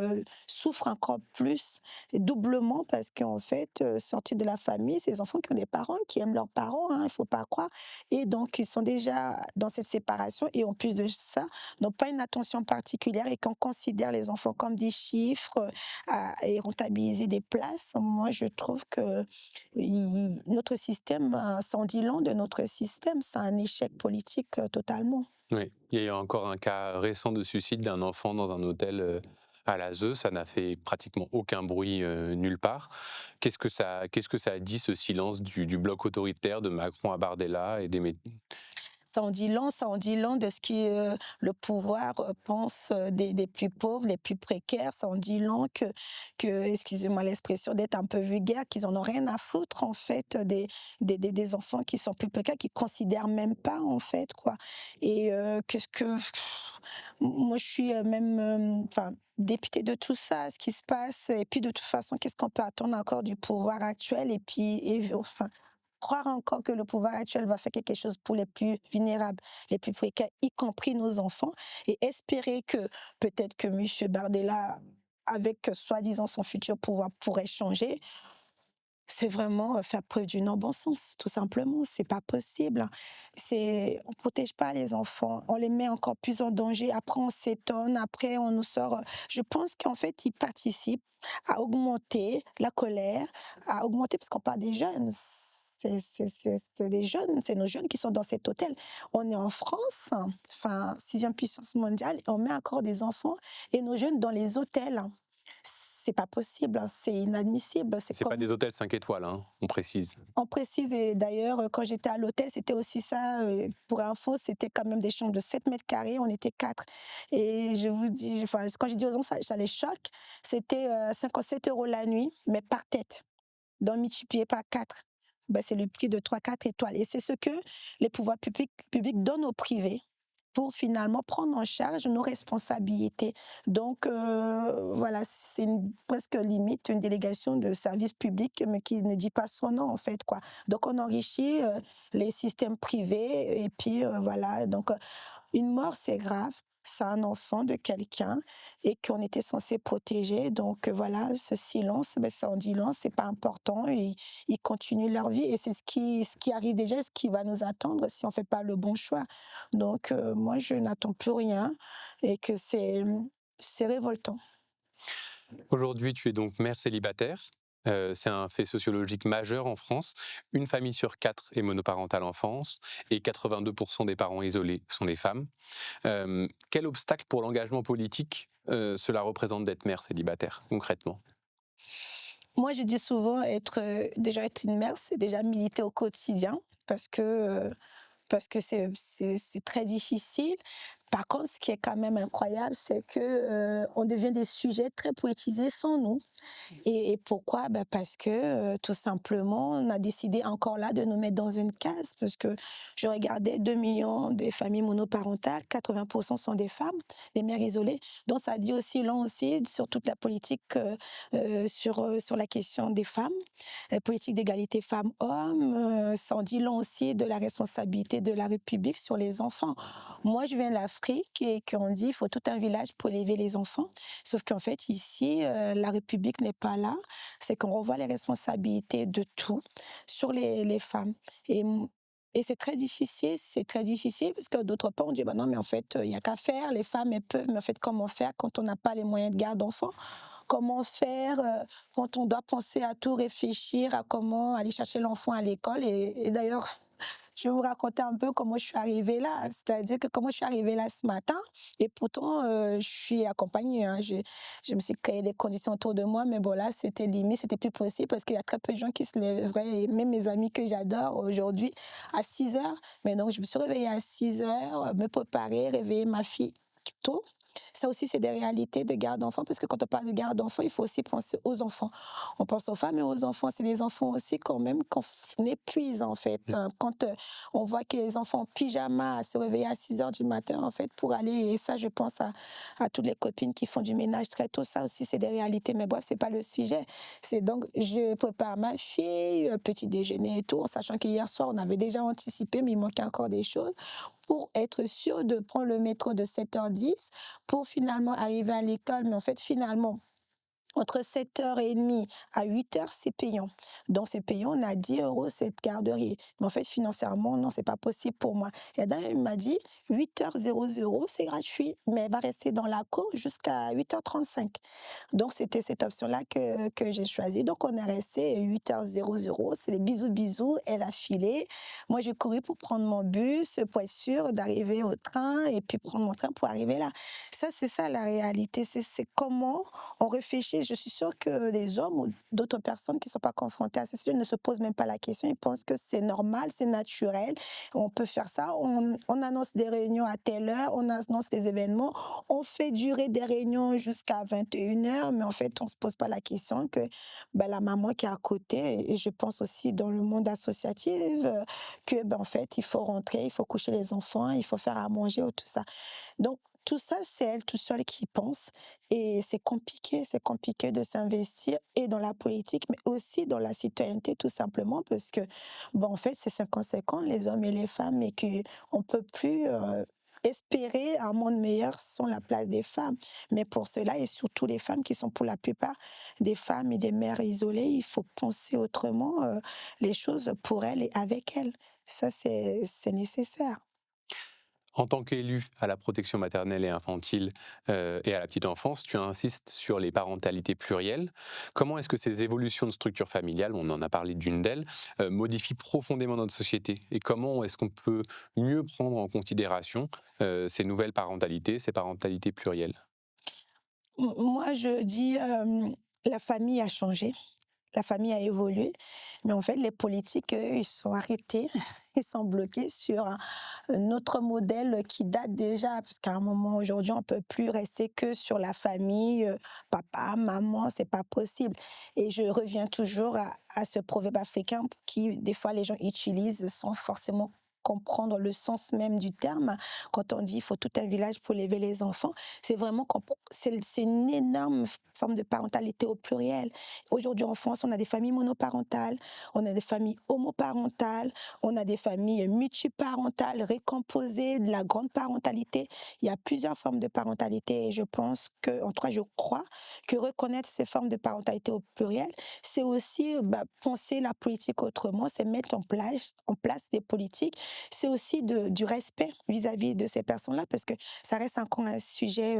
souffrent encore plus, doublement, parce qu'en fait, sortis de la famille, c'est des enfants qui ont des parents, qui aiment leurs parents, hein, il ne faut pas croire. Et donc, ils sont déjà dans cette séparation et en plus de ça, n'ont pas une attention particulière et qu'on considère les enfants comme des chiffres et rentabiliser des places. Moi, je trouve que notre système, ça en dit long de notre système, c'est un échec politique totalement. Oui, il y a eu encore un cas récent de suicide d'un enfant dans un hôtel, à l'ASE. Ça n'a fait pratiquement aucun bruit, nulle part. Qu'est-ce que ça a dit, ce silence du bloc autoritaire de Macron à Bardella et des mé Ça en dit long de ce que le pouvoir pense des plus pauvres, les plus précaires. Ça en dit long excusez-moi l'expression, d'être un peu vulgaire, qu'ils en ont rien à foutre en fait des enfants qui sont plus précaires, qui considèrent même pas en fait quoi. Et qu'est-ce que moi je suis même, enfin dépitée de tout ça, ce qui se passe. Et puis de toute façon, qu'est-ce qu'on peut attendre encore du pouvoir actuel? Et puis, enfin, croire encore que le pouvoir actuel va faire quelque chose pour les plus vulnérables, les plus précaires, y compris nos enfants, et espérer que peut-être que monsieur Bardella, avec soi-disant son futur pouvoir, pourrait changer, c'est vraiment faire preuve du non-bon sens, tout simplement. C'est pas possible. On protège pas les enfants, on les met encore plus en danger. Après, on s'étonne, après, on nous sort. Je pense qu'en fait, ils participent à augmenter la colère, à augmenter, parce qu'on parle des jeunes. C'est des jeunes, c'est nos jeunes qui sont dans cet hôtel. On est en France, enfin, sixième puissance mondiale, et on met encore des enfants et nos jeunes dans les hôtels. C'est pas possible, hein, c'est inadmissible. C'est C'est pas comme des hôtels 5 étoiles, hein, on précise. on précise. Et d'ailleurs, quand j'étais à l'hôtel, c'était aussi ça, pour info, c'était quand même des chambres de 7 mètres carrés, on était 4. Et je vous dis, enfin, quand j'ai dit aux gens, ça les choque, c'était 57 € la nuit, mais par tête, donc multiplié par 4. Ben, c'est le prix de 3, 4 étoiles. Et c'est ce que les pouvoirs publics donnent aux privés pour finalement prendre en charge nos responsabilités. Donc voilà, c'est presque limite une délégation de service public, mais qui ne dit pas son nom en fait quoi. Donc on enrichit les systèmes privés et puis voilà. Donc une mort, c'est grave. C'est un enfant de quelqu'un et qu'on était censé protéger. Donc voilà, ce silence, ben, ça en dit long, c'est pas important. Et ils continuent leur vie et c'est ce qui arrive déjà, ce qui va nous attendre si on fait pas le bon choix. Donc moi, je n'attends plus rien et que c'est révoltant. Aujourd'hui, tu es donc mère célibataire. C'est un fait sociologique majeur en France. Une famille sur 4 est monoparentale en France et 82 des parents isolés sont des femmes. Quel obstacle pour l'engagement politique, cela représente d'être mère célibataire, concrètement? Moi, je dis souvent déjà être une mère, c'est déjà militer au quotidien parce que c'est très difficile. Par contre, ce qui est quand même incroyable, c'est que on devient des sujets très politisés sans nous. Et pourquoi? Bah, parce que tout simplement, on a décidé encore là de nous mettre dans une case, parce que je regardais 2 millions des familles monoparentales, 80 sont des femmes, des mères isolées. Donc ça dit aussi long aussi sur toute la politique, sur la question des femmes, politique d'égalité femmes-hommes, ça en dit long aussi de la responsabilité de la République sur les enfants. Moi, je viens l'Afrique et qu'on dit il faut tout un village pour élever les enfants. Sauf qu'en fait, ici, la République n'est pas là. C'est qu'on revoit les responsabilités de tout sur les femmes. Et, et c'est très difficile parce que d'autre part, on dit, bah non, mais en fait, il n'y a qu'à faire, les femmes, elles peuvent, mais en fait, comment faire quand on n'a pas les moyens de garde d'enfants? Comment faire quand on doit penser à tout, réfléchir à comment aller chercher l'enfant à l'école? Et d'ailleurs, je vais vous raconter un peu comment je suis arrivée là, c'est-à-dire que comment je suis arrivée là ce matin, et pourtant je suis accompagnée, hein. Je me suis créé des conditions autour de moi, mais bon là c'était limite, c'était plus possible parce qu'il y a très peu de gens qui se lèveraient, et même mes amis que j'adore aujourd'hui, à 6 heures. Mais donc je me suis réveillée à 6 heures, me préparer, réveiller ma fille tôt. Ça aussi, c'est des réalités de garde d'enfants, parce que quand on parle de garde d'enfants, il faut aussi penser aux enfants. On pense aux femmes et aux enfants. C'est les enfants aussi quand même qu'on épuise, en fait. Quand on voit que les enfants en pyjama se réveillent à 6 heures du matin, en fait, pour aller, et ça, je pense à toutes les copines qui font du ménage très tôt. Ça aussi, c'est des réalités. Mais bref, c'est pas le sujet. C'est donc, je prépare ma fille, petit déjeuner et tout, en sachant qu'hier soir, on avait déjà anticipé, mais il manquait encore des choses, pour être sûr de prendre le métro de 7h10 pour finalement arriver à l'école. Mais en fait, finalement, entre 7h30 à 8h, c'est payant. Donc, c'est payant, on a 10 € cette garderie. Mais en fait, financièrement, non, c'est pas possible pour moi. Et d'ailleurs, il m'a dit 8h00, c'est gratuit, mais elle va rester dans la cour jusqu'à 8h35. Donc, c'était cette option-là que j'ai choisie. Donc, on est resté 8h00. C'est les bisous, bisous. Elle a filé. Moi, j'ai couru pour prendre mon bus, pour être sûre d'arriver au train et puis prendre mon train pour arriver là. Ça, c'est ça la réalité. C'est comment on réfléchit. Je suis sûre que les hommes ou d'autres personnes qui ne sont pas confrontées à ce sujet ne se posent même pas la question. Ils pensent que c'est normal, c'est naturel. On peut faire ça. On annonce des réunions à telle heure, on annonce des événements, on fait durer des réunions jusqu'à 21h, mais en fait, on ne se pose pas la question que la maman qui est à côté, et je pense aussi dans le monde associatif, que en fait, il faut rentrer, il faut coucher les enfants, il faut faire à manger ou tout ça. Donc, tout ça, c'est elle tout seule qui pense, et c'est compliqué de s'investir et dans la politique, mais aussi dans la citoyenneté, tout simplement, parce que, en fait, c'est 50-50, les hommes et les femmes, et qu'on ne peut plus espérer un monde meilleur sans la place des femmes. Mais pour cela, et surtout les femmes qui sont pour la plupart des femmes et des mères isolées, il faut penser autrement les choses pour elles et avec elles. Ça, c'est nécessaire. En tant qu'élu à la protection maternelle et infantile et à la petite enfance, tu insistes sur les parentalités plurielles. Comment est-ce que ces évolutions de structure familiale, on en a parlé d'une d'elles, modifient profondément notre société? Et comment est-ce qu'on peut mieux prendre en considération ces nouvelles parentalités, ces parentalités plurielles? Moi, je dis, la famille a changé, la famille a évolué, mais en fait, les politiques, eux, ils sont arrêtés, ils sont bloqués sur un autre modèle qui date déjà, parce qu'à un moment, aujourd'hui, on peut plus rester que sur la famille, papa, maman, c'est pas possible. Et je reviens toujours à ce proverbe africain qui, des fois, les gens utilisent sans forcément comprendre le sens même du terme. Quand on dit il faut tout un village pour élever les enfants, c'est vraiment c'est une énorme forme de parentalité au pluriel. Aujourd'hui en France, on a des familles monoparentales, on a des familles homoparentales, on a des familles multiparentales, récomposées, de la grande parentalité. Il y a plusieurs formes de parentalité, et je pense que, en tout cas je crois, que reconnaître ces formes de parentalité au pluriel, c'est aussi penser la politique autrement, c'est mettre en place des politiques. C'est aussi du respect vis-à-vis de ces personnes-là, parce que ça reste encore un sujet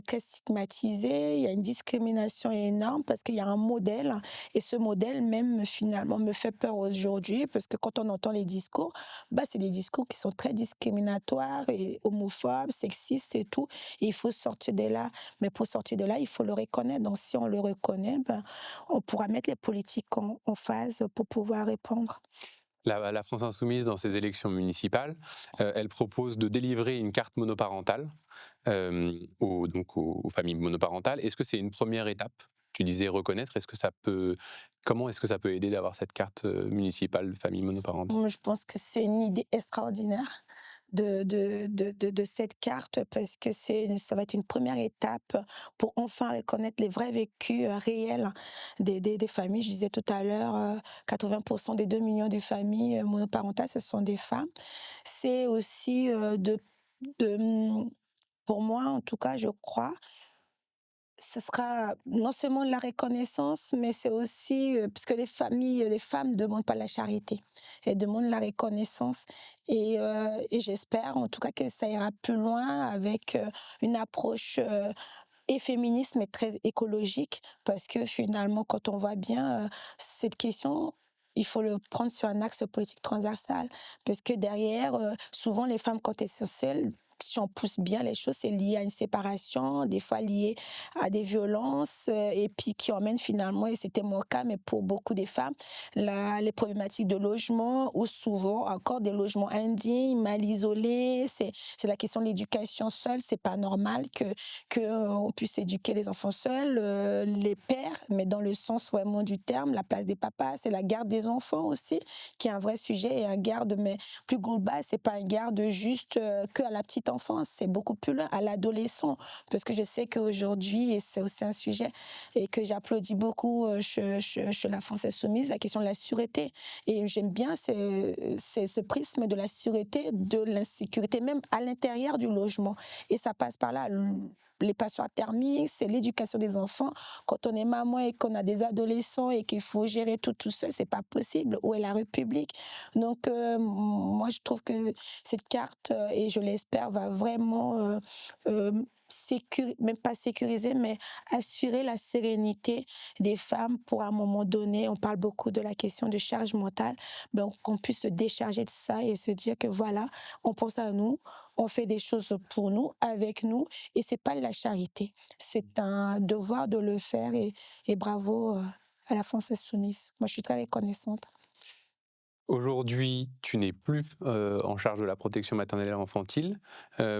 très stigmatisé. Il y a une discrimination énorme parce qu'il y a un modèle, et ce modèle même finalement me fait peur aujourd'hui, parce que quand on entend les discours, c'est des discours qui sont très discriminatoires et homophobes, sexistes et tout. Et il faut sortir de là. Mais pour sortir de là, il faut le reconnaître. Donc si on le reconnaît, on pourra mettre les politiques en phase pour pouvoir répondre. La France insoumise, dans ses élections municipales, elle propose de délivrer une carte monoparentale aux familles monoparentales. Est-ce que c'est une première étape? Tu disais reconnaître. Comment est-ce que ça peut aider d'avoir cette carte municipale de famille monoparentale? Moi, je pense que c'est une idée extraordinaire de cette carte, parce que ça va être une première étape pour enfin reconnaître les vrais vécus réels des familles. Je disais tout à l'heure, 80% des 2 millions de familles monoparentales, ce sont des femmes. C'est aussi de, pour moi, en tout cas, je crois, ce sera non seulement de la reconnaissance, mais c'est aussi, parce que les femmes ne demandent pas la charité, elles demandent la reconnaissance et j'espère en tout cas que ça ira plus loin avec, une approche, et féministe, mais très écologique, parce que finalement, quand on voit bien, cette question, il faut le prendre sur un axe politique transversal. Parce que derrière, souvent les femmes, quand elles sont seules, si on pousse bien les choses, c'est lié à une séparation, des fois lié à des violences, et puis qui emmène finalement, et c'était mon cas, mais pour beaucoup des femmes, les problématiques de logement, ou souvent encore des logements indignes, mal isolés. C'est la question de l'éducation seule. C'est pas normal qu'on puisse éduquer les enfants seuls, les pères, mais dans le sens vraiment du terme, la place des papas, c'est la garde des enfants aussi, qui est un vrai sujet, et un garde, mais plus global, c'est pas un garde juste que à la petite enfance, c'est beaucoup plus loin, à l'adolescent, parce que je sais qu'aujourd'hui, et c'est aussi un sujet, et que j'applaudis beaucoup chez la France Insoumise, la question de la sûreté, et j'aime bien ce prisme de la sûreté, de l'insécurité, même à l'intérieur du logement, et ça passe par là, les passoires thermiques, c'est l'éducation des enfants. Quand on est maman et qu'on a des adolescents et qu'il faut gérer tout seul, c'est pas possible. Où est la République? Donc, moi, je trouve que cette carte, et je l'espère, va vraiment même pas sécuriser, mais assurer la sérénité des femmes pour, à un moment donné, on parle beaucoup de la question de charge mentale, donc qu'on puisse se décharger de ça et se dire que voilà, on pense à nous, on fait des choses pour nous, avec nous, et c'est pas de la charité. C'est un devoir de le faire, et bravo à la France Insoumise. Moi, je suis très reconnaissante. Aujourd'hui, tu n'es plus en charge de la protection maternelle et infantile.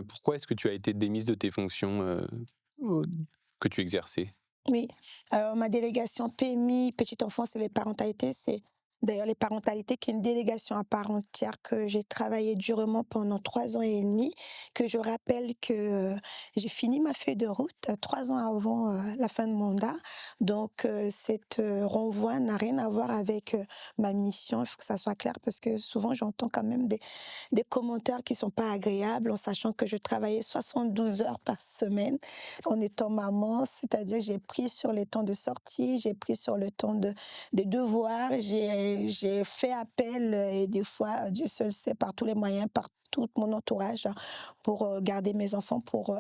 Pourquoi est-ce que tu as été démise de tes fonctions que tu exerçais? Oui, alors ma délégation PMI, petite enfance et les parentalités, c'est d'ailleurs les parentalités qui est une délégation à part entière que j'ai travaillé durement pendant 3 ans et demi, que je rappelle que j'ai fini ma feuille de route 3 ans avant la fin de mandat. Donc cette renvoi n'a rien à voir avec ma mission, il faut que ça soit clair parce que souvent j'entends quand même des commentaires qui sont pas agréables en sachant que je travaillais 72 heures par semaine en étant maman, c'est-à-dire j'ai pris sur les temps de sortie, j'ai pris sur le temps des devoirs, j'ai fait appel et des fois, Dieu seul sait, par tous les moyens, par tout mon entourage pour garder mes enfants, pour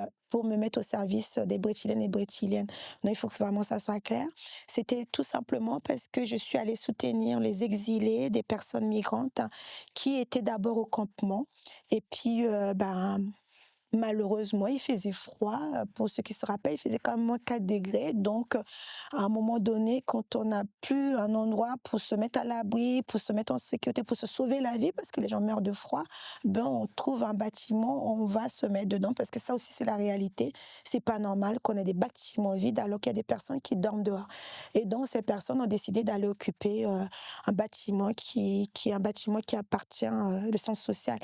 me mettre au service des Brétiliennes et Brétiliennes. Donc il faut que vraiment ça soit clair. C'était tout simplement parce que je suis allée soutenir les exilés, des personnes migrantes qui étaient d'abord au campement. Et puis, malheureusement, il faisait froid. Pour ceux qui se rappellent, il faisait quand même -4 degrés. Donc, à un moment donné, quand on n'a plus un endroit pour se mettre à l'abri, pour se mettre en sécurité, pour se sauver la vie, parce que les gens meurent de froid, ben, on trouve un bâtiment, on va se mettre dedans, parce que ça aussi, c'est la réalité. C'est pas normal qu'on ait des bâtiments vides alors qu'il y a des personnes qui dorment dehors. Et donc, ces personnes ont décidé d'aller occuper un bâtiment qui est un bâtiment qui appartient, le centre social,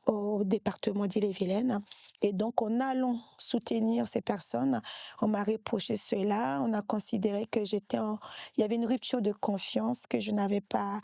au département d'Ille-et-Vilaine. Et donc, en allant soutenir ces personnes, on m'a reproché cela. On a considéré que il y avait une rupture de confiance, que je n'avais pas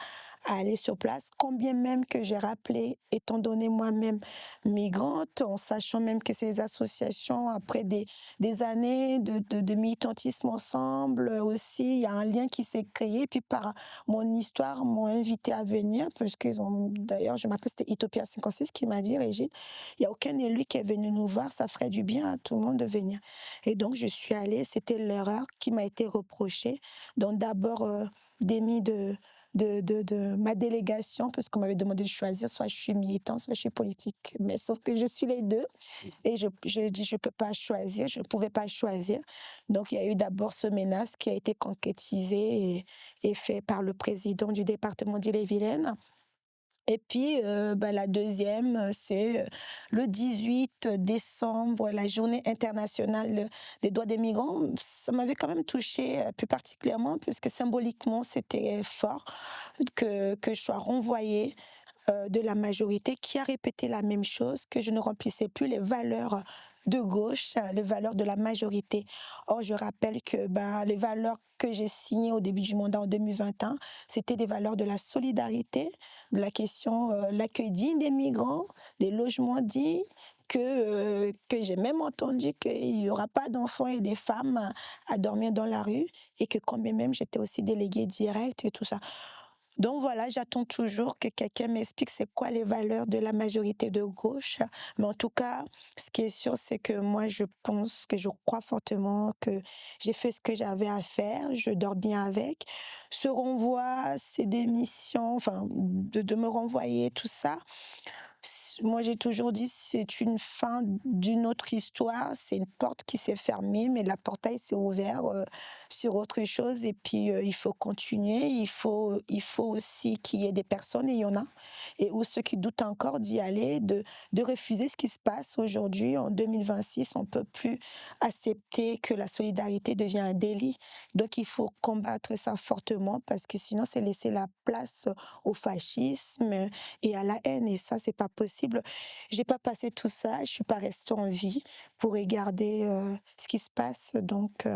à aller sur place. Combien même que j'ai rappelé, étant donné moi-même migrante, en sachant même que ces associations, après des années de militantisme ensemble, aussi, il y a un lien qui s'est créé. Puis par mon histoire, m'ont invité à venir, parce qu'ils ont, d'ailleurs, je m'appelle, c'était Utopia 56 qui m'a dit, Régine, il n'y a aucun élu qui est venu nous voir, ça ferait du bien à tout le monde de venir. Et donc, je suis allée, c'était l'erreur qui m'a été reprochée. Donc, d'abord, démis de ma délégation, parce qu'on m'avait demandé de choisir, soit je suis militante, soit je suis politique. Mais sauf que je suis les deux, et je dis, je peux pas choisir, je ne pouvais pas choisir. Donc, il y a eu d'abord ce menace qui a été concrétisé et fait par le président du département d'Ille-et-Vilaine. Et puis, la deuxième, c'est le 18 décembre, la journée internationale des droits des migrants. Ça m'avait quand même touchée plus particulièrement parce que symboliquement, c'était fort que je sois renvoyée de la majorité qui a répété la même chose, que je ne remplissais plus les valeurs de gauche, les valeurs de la majorité. Or, je rappelle que les valeurs que j'ai signées au début du mandat en 2021, c'était des valeurs de la solidarité, de la question l'accueil digne des migrants, des logements dignes, que j'ai même entendu qu'il n'y aura pas d'enfants et des femmes à dormir dans la rue et que quand bien même j'étais aussi déléguée directe et tout ça. Donc voilà, j'attends toujours que quelqu'un m'explique c'est quoi les valeurs de la majorité de gauche. Mais en tout cas, ce qui est sûr, c'est que moi, je pense que je crois fortement que j'ai fait ce que j'avais à faire, je dors bien avec. Ce renvoi, ces démissions, enfin, de me renvoyer, tout ça, moi, j'ai toujours dit c'est une fin d'une autre histoire, c'est une porte qui s'est fermée, mais la portail s'est ouvert sur autre chose. Et puis, il faut continuer, il faut aussi qu'il y ait des personnes, et il y en a, et ou ceux qui doutent encore d'y aller, de refuser ce qui se passe aujourd'hui. En 2026, on ne peut plus accepter que la solidarité devienne un délit. Donc, il faut combattre ça fortement parce que sinon, c'est laisser la place au fascisme et à la haine, et ça, c'est pas possible. J'ai pas passé tout ça, je suis pas restée en vie pour regarder ce qui se passe, donc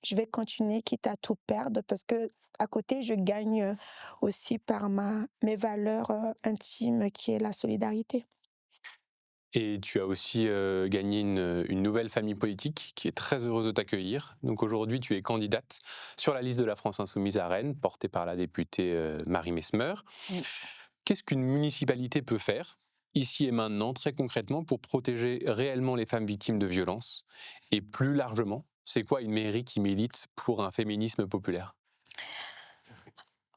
je vais continuer quitte à tout perdre parce que à côté, je gagne aussi par mes valeurs intimes qui est la solidarité. Et tu as aussi gagné une nouvelle famille politique qui est très heureuse de t'accueillir. Donc aujourd'hui, tu es candidate sur la liste de la France Insoumise à Rennes, portée par la députée Marie Mesmer. Mm. Qu'est-ce qu'une municipalité peut faire, ici et maintenant, très concrètement, pour protéger réellement les femmes victimes de violences? Et plus largement, c'est quoi une mairie qui milite pour un féminisme populaire?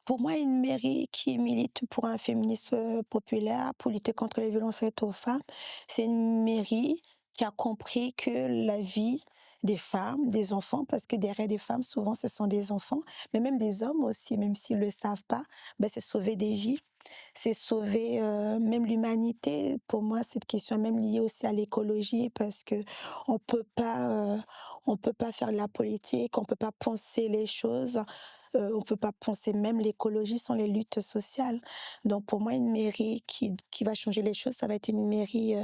Pour moi, une mairie qui milite pour un féminisme populaire, pour lutter contre les violences faites aux femmes, c'est une mairie qui a compris que la vie des femmes, des enfants, parce que derrière des femmes, souvent, ce sont des enfants, mais même des hommes aussi, même s'ils ne le savent pas, ben, c'est sauver des vies, c'est sauver même l'humanité. Pour moi, cette question est même liée aussi à l'écologie, parce que on peut pas, euh, on peut pas faire de la politique, on peut pas penser les choses, on peut pas penser même l'écologie sans les luttes sociales. Donc pour moi, une mairie qui va changer les choses, ça va être une mairie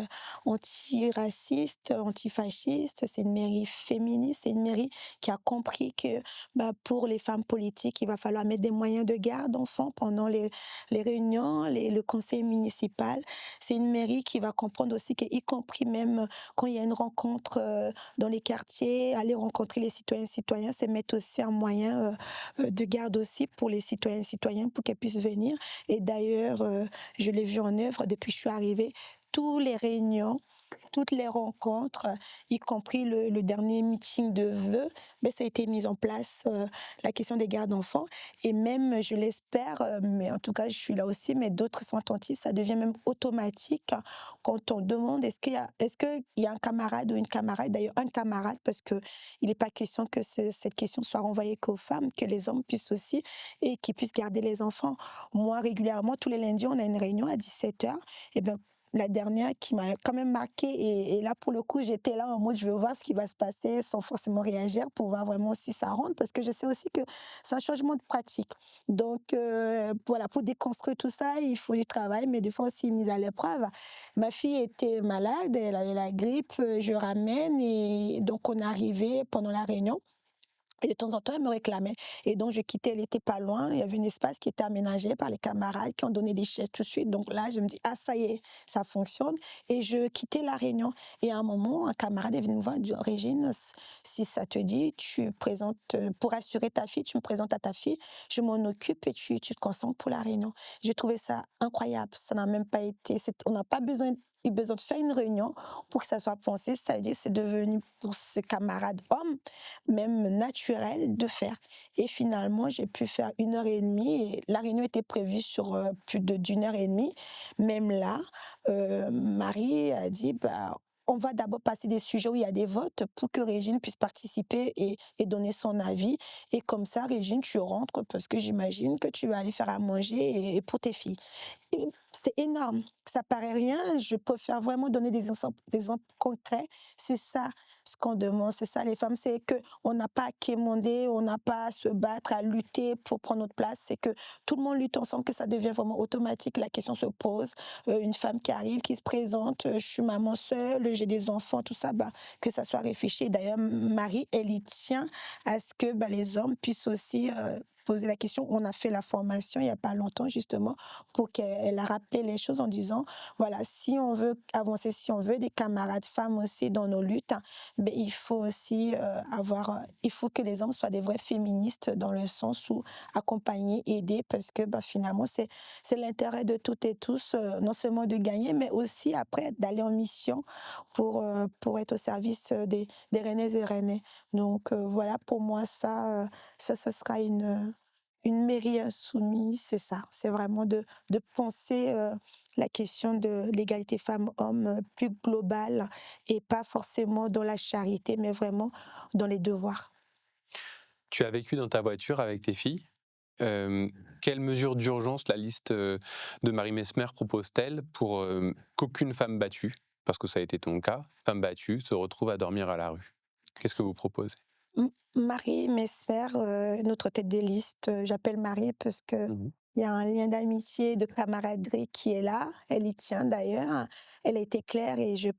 antiraciste, antifasciste, c'est une mairie féministe, c'est une mairie qui a compris que bah, pour les femmes politiques, il va falloir mettre des moyens de garde d'enfants pendant les réunions, le conseil municipal. C'est une mairie qui va comprendre aussi qu'y compris même quand il y a une rencontre dans les quartiers, aller rencontrer les citoyens, c'est mettre aussi un moyen de garde aussi pour les citoyennes et citoyens pour qu'elles puissent venir. Et d'ailleurs, je l'ai vu en œuvre depuis que je suis arrivée, toutes les réunions, toutes les rencontres, y compris le dernier meeting de vœux, ben, ça a été mis en place, la question des gardes d'enfants. Et même, je l'espère, mais en tout cas, je suis là aussi, mais d'autres sont attentifs, ça devient même automatique quand on demande est-ce qu'il y a un camarade ou une camarade, d'ailleurs un camarade, parce qu'il n'est pas question que cette question soit renvoyée qu'aux femmes, que les hommes puissent aussi, et qu'ils puissent garder les enfants. Moi, régulièrement, tous les lundis, on a une réunion à 17h, et ben la dernière qui m'a quand même marquée, et là pour le coup j'étais là en mode je veux voir ce qui va se passer sans forcément réagir pour voir vraiment si ça rentre, parce que je sais aussi que c'est un changement de pratique, donc voilà, pour déconstruire tout ça il faut du travail, mais des fois aussi mise à l'épreuve. Ma fille était malade, elle avait la grippe, je ramène, et donc on est arrivé pendant la réunion. Et de temps en temps, elle me réclamait. Et donc, je quittais, elle était pas loin. Il y avait un espace qui était aménagé par les camarades qui ont donné des chaises tout de suite. Donc là, je me dis, ah, ça y est, ça fonctionne. Et je quittais la réunion. Et à un moment, un camarade est venu me voir et dit, Régine, si ça te dit, tu présentes, pour assurer ta fille, tu me présentes à ta fille, je m'en occupe et tu te concentres pour la réunion. J'ai trouvé ça incroyable. Ça n'a même pas été, on n'a pas eu besoin de faire une réunion pour que ça soit pensé, c'est-à-dire c'est devenu pour ce camarade homme même naturel de faire. Et finalement, j'ai pu faire 1 heure et demie, et la réunion était prévue sur plus d'une heure et demie. Même là, Marie a dit, bah, on va d'abord passer des sujets où il y a des votes pour que Régine puisse participer et donner son avis. Et comme ça, Régine, tu rentres parce que j'imagine que tu vas aller faire à manger et pour tes filles. Et c'est énorme. Ça paraît rien. Je préfère vraiment donner des exemples concrets. C'est ça ce qu'on demande. C'est ça les femmes. C'est que on n'a pas à quémander, on n'a pas à se battre, à lutter pour prendre notre place. C'est que tout le monde lutte ensemble, que ça devient vraiment automatique. La question se pose. Une femme qui arrive, qui se présente, je suis maman seule, j'ai des enfants, tout ça, bah, que ça soit réfléchi. D'ailleurs, Marie, elle y tient à ce que bah, les hommes puissent aussi posé la question. On a fait la formation il n'y a pas longtemps, justement, pour qu'elle a rappelé les choses en disant, voilà, si on veut avancer, si on veut des camarades femmes aussi dans nos luttes, ben, il faut aussi il faut que les hommes soient des vrais féministes dans le sens où accompagner, aider, parce que ben, finalement, c'est l'intérêt de toutes et tous, non seulement de gagner, mais aussi après d'aller en mission pour être au service des Rennaises et Rennais. Donc voilà, pour moi, ça ce sera une mairie insoumise, c'est ça. C'est vraiment de penser la question de l'égalité femmes-hommes plus globale et pas forcément dans la charité, mais vraiment dans les devoirs. Tu as vécu dans ta voiture avec tes filles. Quelles mesures d'urgence la liste de Marie Messmer propose-t-elle pour qu'aucune femme battue, parce que ça a été ton cas, femme battue, se retrouve à dormir à la rue? Qu'est-ce que vous proposez? Marie Mesmer, notre tête de liste, j'appelle Marie parce que Mmh. il y a un lien d'amitié, de camaraderie qui est là. Elle y tient d'ailleurs. Elle a été claire et je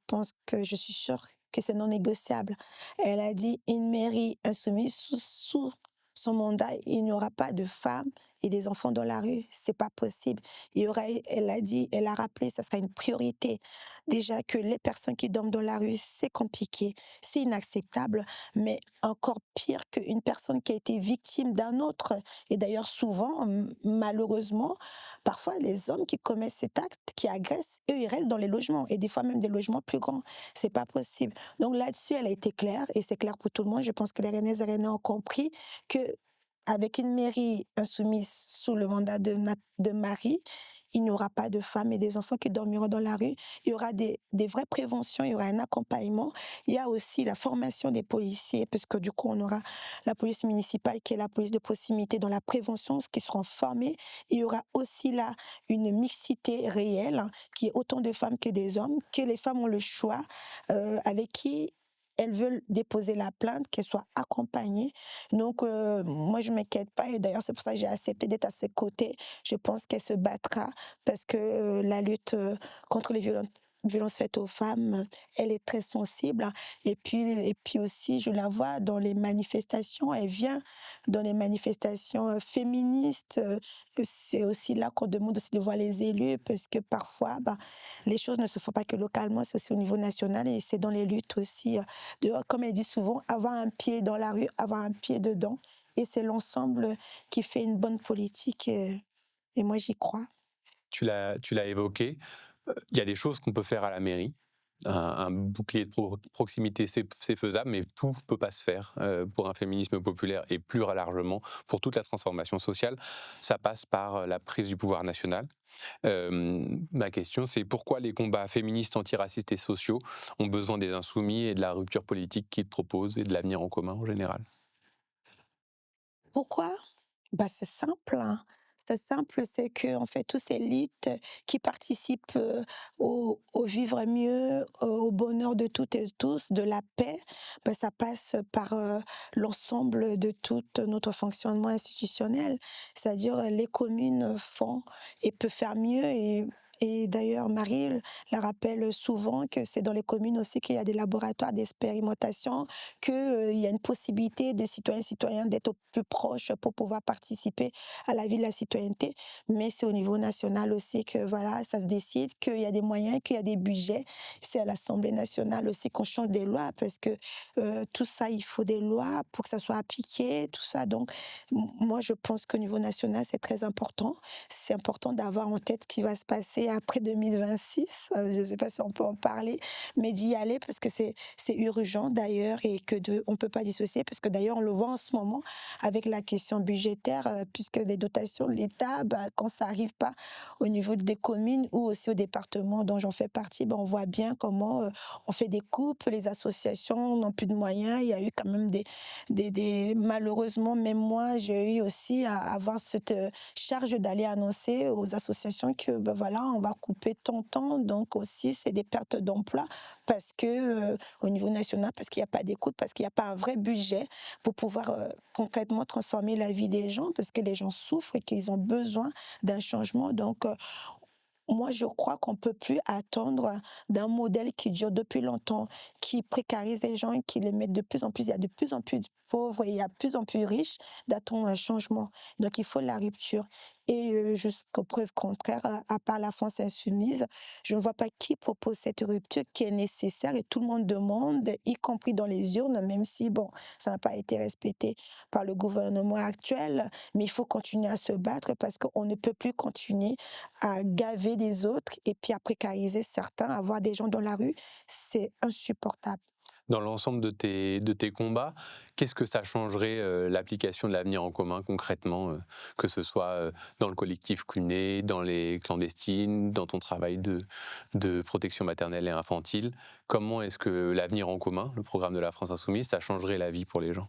suis sûre que c'est non négociable. Elle a dit une mairie insoumise sous son mandat, il n'y aura pas de femmes et des enfants dans la rue. C'est pas possible. Elle a dit, elle a rappelé, ça sera une priorité. Déjà que les personnes qui dorment dans la rue, c'est compliqué, c'est inacceptable, mais encore pire qu'une personne qui a été victime d'un autre. Et d'ailleurs, souvent, malheureusement, parfois, les hommes qui commettent cet acte, qui agressent, eux, ils restent dans les logements, et des fois même des logements plus grands. C'est pas possible. Donc là-dessus, elle a été claire, et c'est clair pour tout le monde. Je pense que les Rennaises et Rennais ont compris que avec une mairie insoumise sous le mandat de Marie, il n'y aura pas de femmes et des enfants qui dormiront dans la rue. Il y aura des vraies préventions, il y aura un accompagnement. Il y a aussi la formation des policiers, parce que du coup, on aura la police municipale qui est la police de proximité dans la prévention, qui seront formés. Il y aura aussi là une mixité réelle, qui est autant de femmes que des hommes, que les femmes ont le choix, avec qui elles veulent déposer la plainte, qu'elles soient accompagnées. Donc, moi, je ne m'inquiète pas. Et d'ailleurs, c'est pour ça que j'ai accepté d'être à ses côtés. Je pense qu'elle se battra parce que la lutte contre les violences faites aux femmes, elle est très sensible. Et puis aussi, je la vois dans les manifestations. Elle vient dans les manifestations féministes. C'est aussi là qu'on demande aussi de voir les élus parce que parfois, les choses ne se font pas que localement, c'est aussi au niveau national et c'est dans les luttes aussi. Comme elle dit souvent, avoir un pied dans la rue, avoir un pied dedans. Et c'est l'ensemble qui fait une bonne politique. Et moi, j'y crois. Tu l'as évoqué, il y a des choses qu'on peut faire à la mairie. Un bouclier de proximité, c'est faisable, mais tout ne peut pas se faire pour un féminisme populaire et plus largement pour toute la transformation sociale. Ça passe par la prise du pouvoir national. Ma question, c'est pourquoi les combats féministes, antiracistes et sociaux ont besoin des insoumis et de la rupture politique qu'ils proposent et de l'avenir en commun en général? Pourquoi? C'est simple, hein. C'est simple, c'est que en fait, toutes ces luttes qui participent, au vivre mieux, au bonheur de toutes et tous, de la paix, ça passe par, l'ensemble de tout notre fonctionnement institutionnel. C'est-à-dire, les communes font et peuvent faire mieux et d'ailleurs Marie la rappelle souvent que c'est dans les communes aussi qu'il y a des laboratoires d'expérimentation, qu'il y a une possibilité des citoyens et citoyennes d'être au plus proches pour pouvoir participer à la vie de la citoyenneté. Mais c'est au niveau national aussi que voilà, ça se décide, qu'il y a des moyens, qu'il y a des budgets. C'est à l'Assemblée nationale aussi qu'on change des lois parce que tout ça, il faut des lois pour que ça soit appliqué, tout ça. Donc, moi, je pense qu'au niveau national, c'est très important. C'est important d'avoir en tête ce qui va se passer après 2026. Je ne sais pas si on peut en parler, mais d'y aller parce que c'est urgent d'ailleurs et on ne peut pas dissocier parce que d'ailleurs on le voit en ce moment avec la question budgétaire puisque les dotations de l'État, quand ça n'arrive pas au niveau des communes ou aussi au département dont j'en fais partie, on voit bien comment on fait des coupes, les associations n'ont plus de moyens, il y a eu quand même malheureusement, même moi j'ai eu aussi à avoir cette charge d'aller annoncer aux associations que voilà, on va couper tant, donc aussi c'est des pertes d'emploi parce que au niveau national, parce qu'il n'y a pas d'écoute, parce qu'il n'y a pas un vrai budget pour pouvoir concrètement transformer la vie des gens, parce que les gens souffrent et qu'ils ont besoin d'un changement. Donc moi, je crois qu'on peut plus attendre d'un modèle qui dure depuis longtemps, qui précarise les gens et qui les met de plus en plus, il y a de plus en plus de pauvres et il y a de plus en plus riches, d'attendre un changement. Donc il faut la rupture et jusqu'aux preuves contraires, à part la France insoumise, je ne vois pas qui propose cette rupture qui est nécessaire et tout le monde demande, y compris dans les urnes, même si bon, ça n'a pas été respecté par le gouvernement actuel, mais il faut continuer à se battre parce qu'on ne peut plus continuer à gaver des autres et puis à précariser certains, avoir des gens dans la rue, c'est insupportable. Dans l'ensemble de tes combats, qu'est-ce que ça changerait, l'application de l'avenir en commun concrètement, que ce soit, dans le collectif Cuné, dans les clandestines, dans ton travail de protection maternelle et infantile? Comment est-ce que l'avenir en commun, le programme de la France insoumise, ça changerait la vie pour les gens?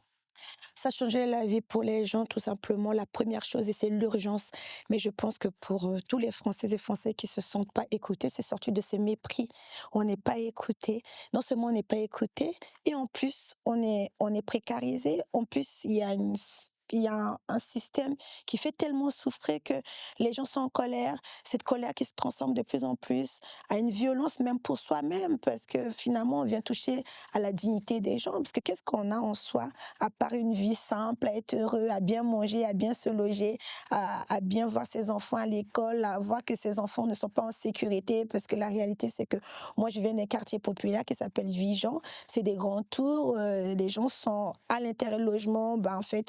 Ça changeait la vie pour les gens, tout simplement. La première chose, et c'est l'urgence. Mais je pense que pour tous les Françaises et Français qui se sentent pas écoutés, c'est sorti de ces mépris. On n'est pas écouté. Non seulement on n'est pas écouté, et en plus, on est précarisé. En plus, il y a un système qui fait tellement souffrir que les gens sont en colère, cette colère qui se transforme de plus en plus à une violence même pour soi-même, parce que finalement, on vient toucher à la dignité des gens, parce que qu'est-ce qu'on a en soi à part une vie simple, à être heureux, à bien manger, à bien se loger, à bien voir ses enfants à l'école, à voir que ses enfants ne sont pas en sécurité, parce que la réalité, c'est que moi, je viens d'un quartier populaire qui s'appelle Vigan, c'est des grands tours, les gens sont à l'intérieur du logement, ben, en fait,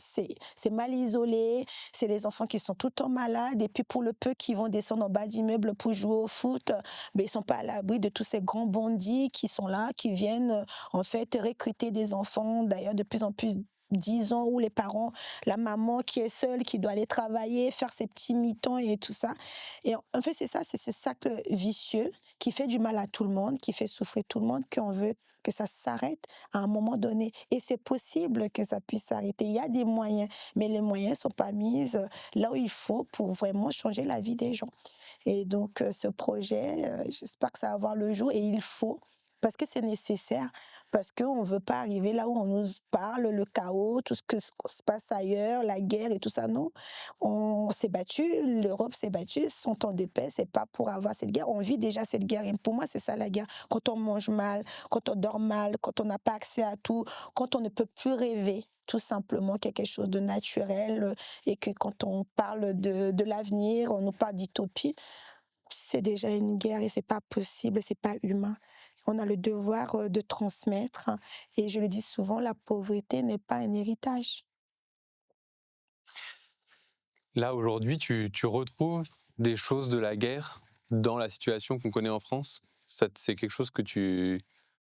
c'est mal isolé, c'est des enfants qui sont tout le temps malades, et puis pour le peu qui vont descendre en bas d'immeubles pour jouer au foot, ben, ils sont pas à l'abri de tous ces grands bandits qui sont là, qui viennent en fait recruter des enfants, d'ailleurs de plus en plus 10 ans où les parents, la maman qui est seule, qui doit aller travailler, faire ses petits mi-temps et tout ça. Et en fait, c'est ça, c'est ce cercle vicieux qui fait du mal à tout le monde, qui fait souffrir tout le monde, qu'on veut que ça s'arrête à un moment donné. Et c'est possible que ça puisse s'arrêter. Il y a des moyens, mais les moyens ne sont pas mis là où il faut pour vraiment changer la vie des gens. Et donc, ce projet, j'espère que ça va voir le jour et il faut, parce que c'est nécessaire, parce qu'on ne veut pas arriver là où on nous parle, le chaos, tout ce que se passe ailleurs, la guerre et tout ça. Non, on s'est battu, l'Europe s'est battue, son temps de paix, c'est pas pour avoir cette guerre. On vit déjà cette guerre. Et pour moi, c'est ça la guerre. Quand on mange mal, quand on dort mal, quand on n'a pas accès à tout, quand on ne peut plus rêver tout simplement quelque chose de naturel et que quand on parle de l'avenir, on nous parle d'utopie, c'est déjà une guerre et c'est pas possible, c'est pas humain. On a le devoir de transmettre et je le dis souvent, la pauvreté n'est pas un héritage. Là, aujourd'hui, tu retrouves des choses de la guerre dans la situation qu'on connaît en France? Ça c'est quelque chose que tu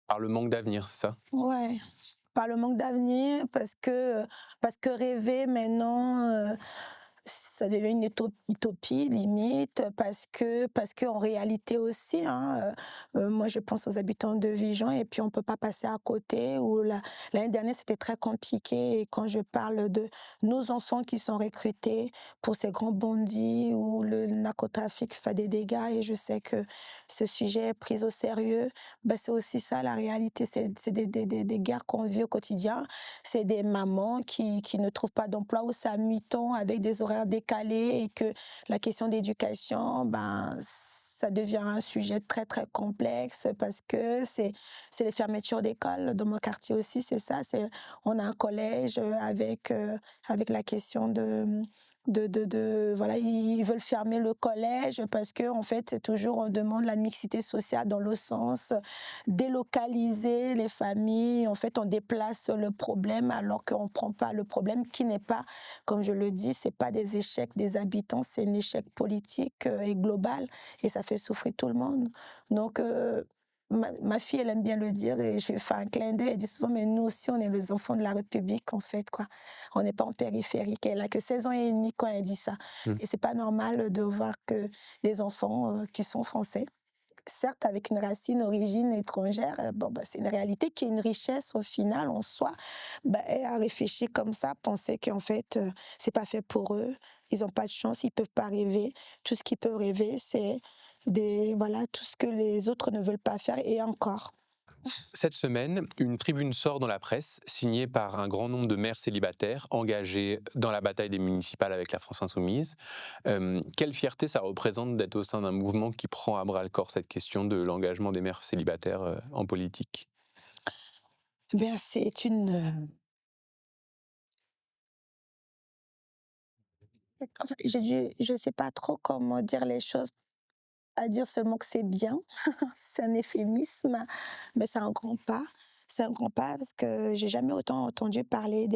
par le manque d'avenir, c'est ça? Ouais, par le manque d'avenir, parce que rêver maintenant, ça devient une utopie limite, parce que en réalité aussi, hein, moi je pense aux habitants de Vigan et puis on peut pas passer à côté. Où l'année dernière c'était très compliqué et quand je parle de nos enfants qui sont recrutés pour ces grands bandits où le narcotrafic fait des dégâts et je sais que ce sujet est pris au sérieux, ben c'est aussi ça la réalité, c'est des guerres qu'on vit au quotidien, c'est des mamans qui ne trouvent pas d'emploi ou c'est à mi-temps avec des horaires décalés et que la question d'éducation, ben, ça devient un sujet très, très complexe parce que c'est les fermetures d'écoles. Dans mon quartier aussi, c'est ça. On a un collège avec la question voilà, ils veulent fermer le collège parce que, en fait, c'est toujours, on demande la mixité sociale dans le sens délocaliser les familles. En fait, on déplace le problème alors qu'on ne prend pas le problème qui n'est pas, comme je le dis, c'est pas des échecs des habitants, c'est un échec politique et global et ça fait souffrir tout le monde. Donc, ma fille, elle aime bien le dire et je lui fais un clin d'œil. Elle dit souvent, mais nous aussi, on est les enfants de la République, en fait, quoi. On n'est pas en périphérique. Elle a que 16 ans et demi quand elle dit ça. Mmh. Et c'est pas normal de voir que les enfants qui sont français, certes avec une racine, origine étrangère, bon, bah, c'est une réalité qui est une richesse au final en soi. Bah, et à réfléchir comme ça, penser qu'en fait, c'est pas fait pour eux, ils ont pas de chance, ils peuvent pas rêver. Tout ce qu'ils peuvent rêver, c'est voilà, tout ce que les autres ne veulent pas faire et encore. Cette semaine, une tribune sort dans la presse, signée par un grand nombre de mères célibataires engagées dans la bataille des municipales avec la France insoumise. Quelle fierté ça représente d'être au sein d'un mouvement qui prend à bras-le-corps cette question de l'engagement des mères célibataires en politique. Eh bien, c'est une, enfin, je sais pas trop comment dire les choses, à dire seulement que c'est bien. C'est un euphémisme, mais c'est un grand pas. C'est un grand pas parce que j'ai jamais autant entendu parler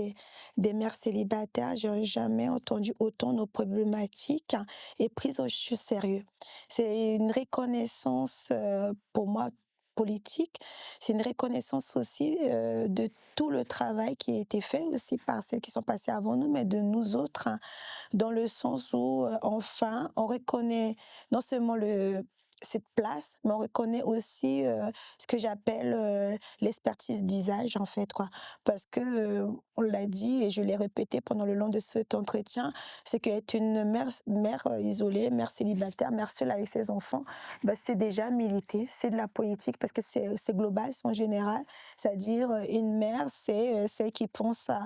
des mères célibataires, j'ai jamais entendu autant nos problématiques et prises au sérieux. C'est une reconnaissance, pour moi, politique. C'est une reconnaissance aussi, de tout le travail qui a été fait aussi par celles qui sont passées avant nous, mais de nous autres, hein, dans le sens où, enfin, on reconnaît non seulement cette place, mais on reconnaît aussi, ce que j'appelle, l'expertise d'usage, en fait, quoi. Parce que, on l'a dit et je l'ai répété pendant le long de cet entretien, c'est qu'être une mère, isolée, mère célibataire, mère seule avec ses enfants, bah, c'est déjà militer, c'est de la politique parce que c'est global, c'est en général. C'est-à-dire, une mère, c'est, celle qui pense à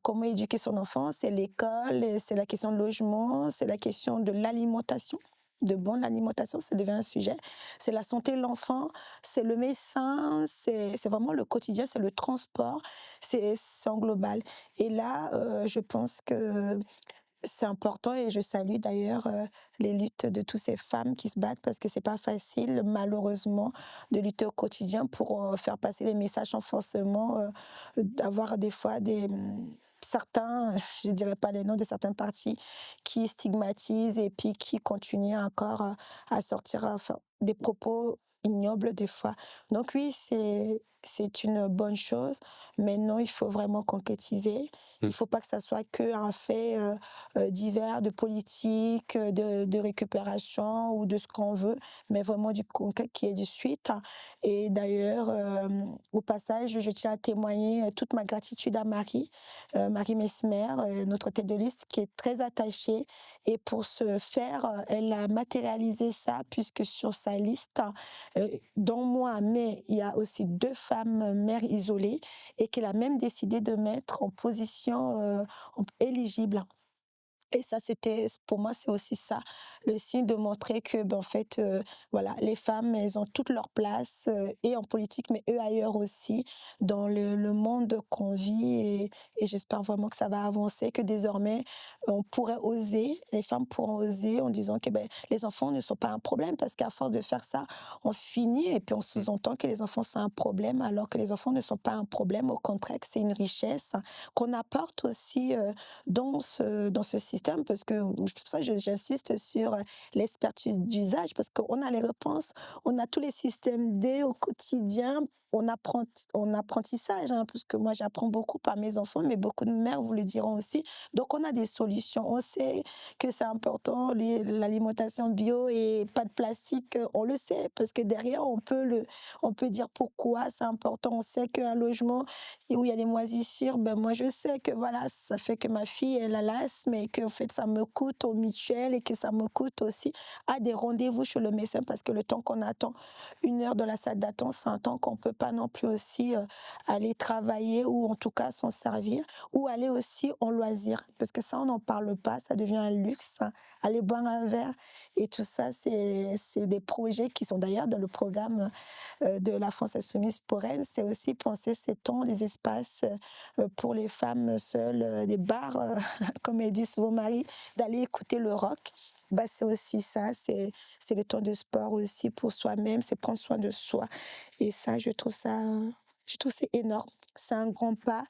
comment éduquer son enfant, c'est l'école, et c'est la question de logement, c'est la question de l'alimentation. De bonne alimentation, ça devient un sujet. C'est la santé de l'enfant, c'est le médecin, c'est vraiment le quotidien, c'est le transport, c'est en global. Et là, je pense que c'est important et je salue d'ailleurs, les luttes de toutes ces femmes qui se battent parce que c'est pas facile, malheureusement, de lutter au quotidien pour, faire passer les messages sans forcément, d'avoir des fois certains, je dirais pas les noms de certains partis qui stigmatisent et puis qui continuent encore, à sortir, enfin, des propos ignobles des fois. Donc oui, c'est une bonne chose, mais non, il faut vraiment concrétiser. Il Mm. faut pas que ça soit qu'un fait, divers de politique, de récupération ou de ce qu'on veut, mais vraiment du concret qui ait du suite. Et d'ailleurs, au passage, je tiens à témoigner, toute ma gratitude à Marie, Marie Messmer, notre tête de liste qui est très attachée et pour ce faire, elle a matérialisé ça puisque sur sa liste, dont moi, mais il y a aussi 2 femmes, mères isolées et qu'elle a même décidé de mettre en position, éligible. Et ça, c'était pour moi, c'est aussi ça, le signe de montrer que, ben, en fait, voilà, les femmes, elles ont toute leur place, et en politique, mais eux ailleurs aussi, dans le monde qu'on vit et j'espère vraiment que ça va avancer, que désormais, on pourrait oser, les femmes pourront oser en disant que, beh, les enfants ne sont pas un problème parce qu'à force de faire ça, on finit et puis on Mm. sous-entend que les enfants sont un problème alors que les enfants ne sont pas un problème, au contraire que c'est une richesse qu'on apporte aussi, dans ce système parce que c'est pour ça que j'insiste sur l'expertise d'usage parce qu'on a les réponses, on a tous les systèmes D au quotidien, on apprentissage, hein, parce que moi j'apprends beaucoup par mes enfants, mais beaucoup de mères vous le diront aussi. Donc on a des solutions, on sait que c'est important, l'alimentation bio et pas de plastique, on le sait, parce que derrière on peut dire pourquoi c'est important. On sait qu'un logement et où il y a des moisissures, ben moi je sais que voilà, ça fait que ma fille elle a l'asthme et que en fait ça me coûte au mutuel et que ça me coûte aussi à des rendez-vous chez le médecin parce que le temps qu'on attend 1 heure dans la salle d'attente, c'est un temps qu'on peut pas non plus aussi aller travailler ou en tout cas s'en servir ou aller aussi en loisir parce que ça on n'en parle pas, ça devient un luxe, hein, aller boire un verre et tout ça c'est des projets qui sont d'ailleurs dans le programme de la France insoumise pour elle, c'est aussi penser ces temps, des espaces pour les femmes seules, des bars, comme elle dit souvent Marie, d'aller écouter le rock. Bah, c'est aussi ça, c'est le temps de sport aussi pour soi-même, c'est prendre soin de soi. Et ça, je trouve c'est énorme. C'est un grand pas,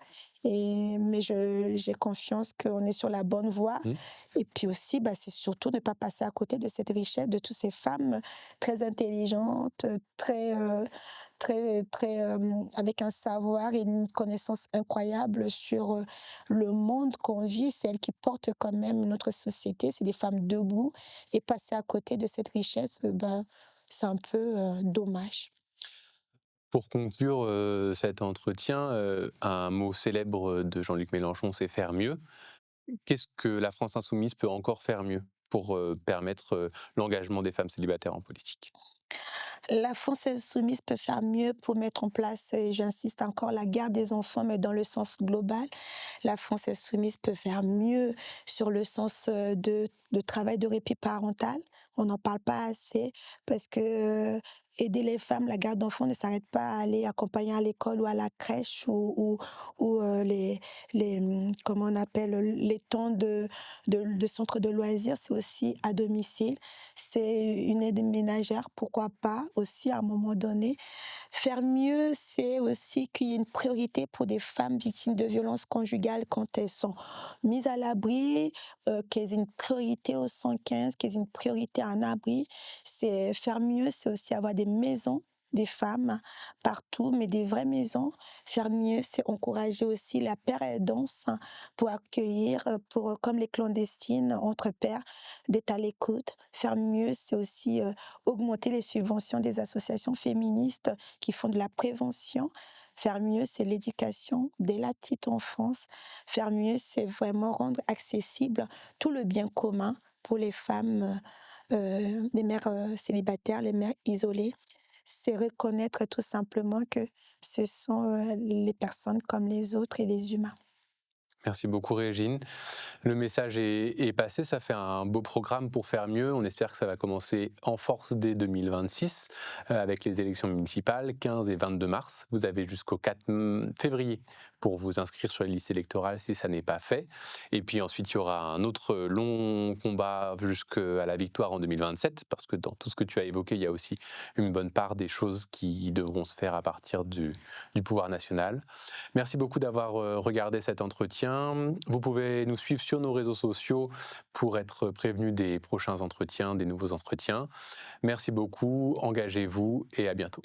mais j'ai confiance qu'on est sur la bonne voie. Mm. Et puis aussi, bah, c'est surtout ne pas passer à côté de cette richesse de toutes ces femmes très intelligentes, avec un savoir et une connaissance incroyable sur le monde qu'on vit, celles qui portent quand même notre société, c'est des femmes debout et passer à côté de cette richesse, ben, c'est un peu dommage. Pour conclure cet entretien, un mot célèbre de Jean-Luc Mélenchon, c'est faire mieux. Qu'est-ce que la France insoumise peut encore faire mieux pour permettre l'engagement des femmes célibataires en politique? La Française soumise peut faire mieux pour mettre en place, et j'insiste encore, la garde des enfants, mais dans le sens global. La Française soumise peut faire mieux sur le sens de travail de répit parental. On n'en parle pas assez parce que aider les femmes, la garde d'enfants ne s'arrête pas à aller accompagner à l'école ou à la crèche ou comment on appelle, les temps de centre de loisirs, c'est aussi à domicile. C'est une aide ménagère, pourquoi pas aussi à un moment donné. Faire mieux, c'est aussi qu'il y ait une priorité pour des femmes victimes de violences conjugales quand elles sont mises à l'abri, qu'elles aient une priorité au 115, qu'elles aient une priorité à un abri. C'est faire mieux, c'est aussi avoir des maisons des femmes partout, mais des vraies maisons. Faire mieux, c'est encourager aussi la paire-aidance pour accueillir, comme les clandestines entre pères, d'être à l'écoute. Faire mieux, c'est aussi augmenter les subventions des associations féministes qui font de la prévention. Faire mieux, c'est l'éducation dès la petite enfance. Faire mieux, c'est vraiment rendre accessible tout le bien commun pour les femmes, les mères célibataires, les mères isolées. C'est reconnaître tout simplement que ce sont les personnes comme les autres et les humains. Merci beaucoup Régine. Le message est passé, ça fait un beau programme pour faire mieux. On espère que ça va commencer en force dès 2026 avec les élections municipales, 15 et 22 mars. Vous avez jusqu'au 4 février pour vous inscrire sur les listes électorales si ça n'est pas fait. Et puis ensuite, il y aura un autre long combat jusqu'à la victoire en 2027, parce que dans tout ce que tu as évoqué, il y a aussi une bonne part des choses qui devront se faire à partir du pouvoir national. Merci beaucoup d'avoir regardé cet entretien. Vous pouvez nous suivre sur nos réseaux sociaux pour être prévenu des prochains entretiens, des nouveaux entretiens. Merci beaucoup, engagez-vous et à bientôt.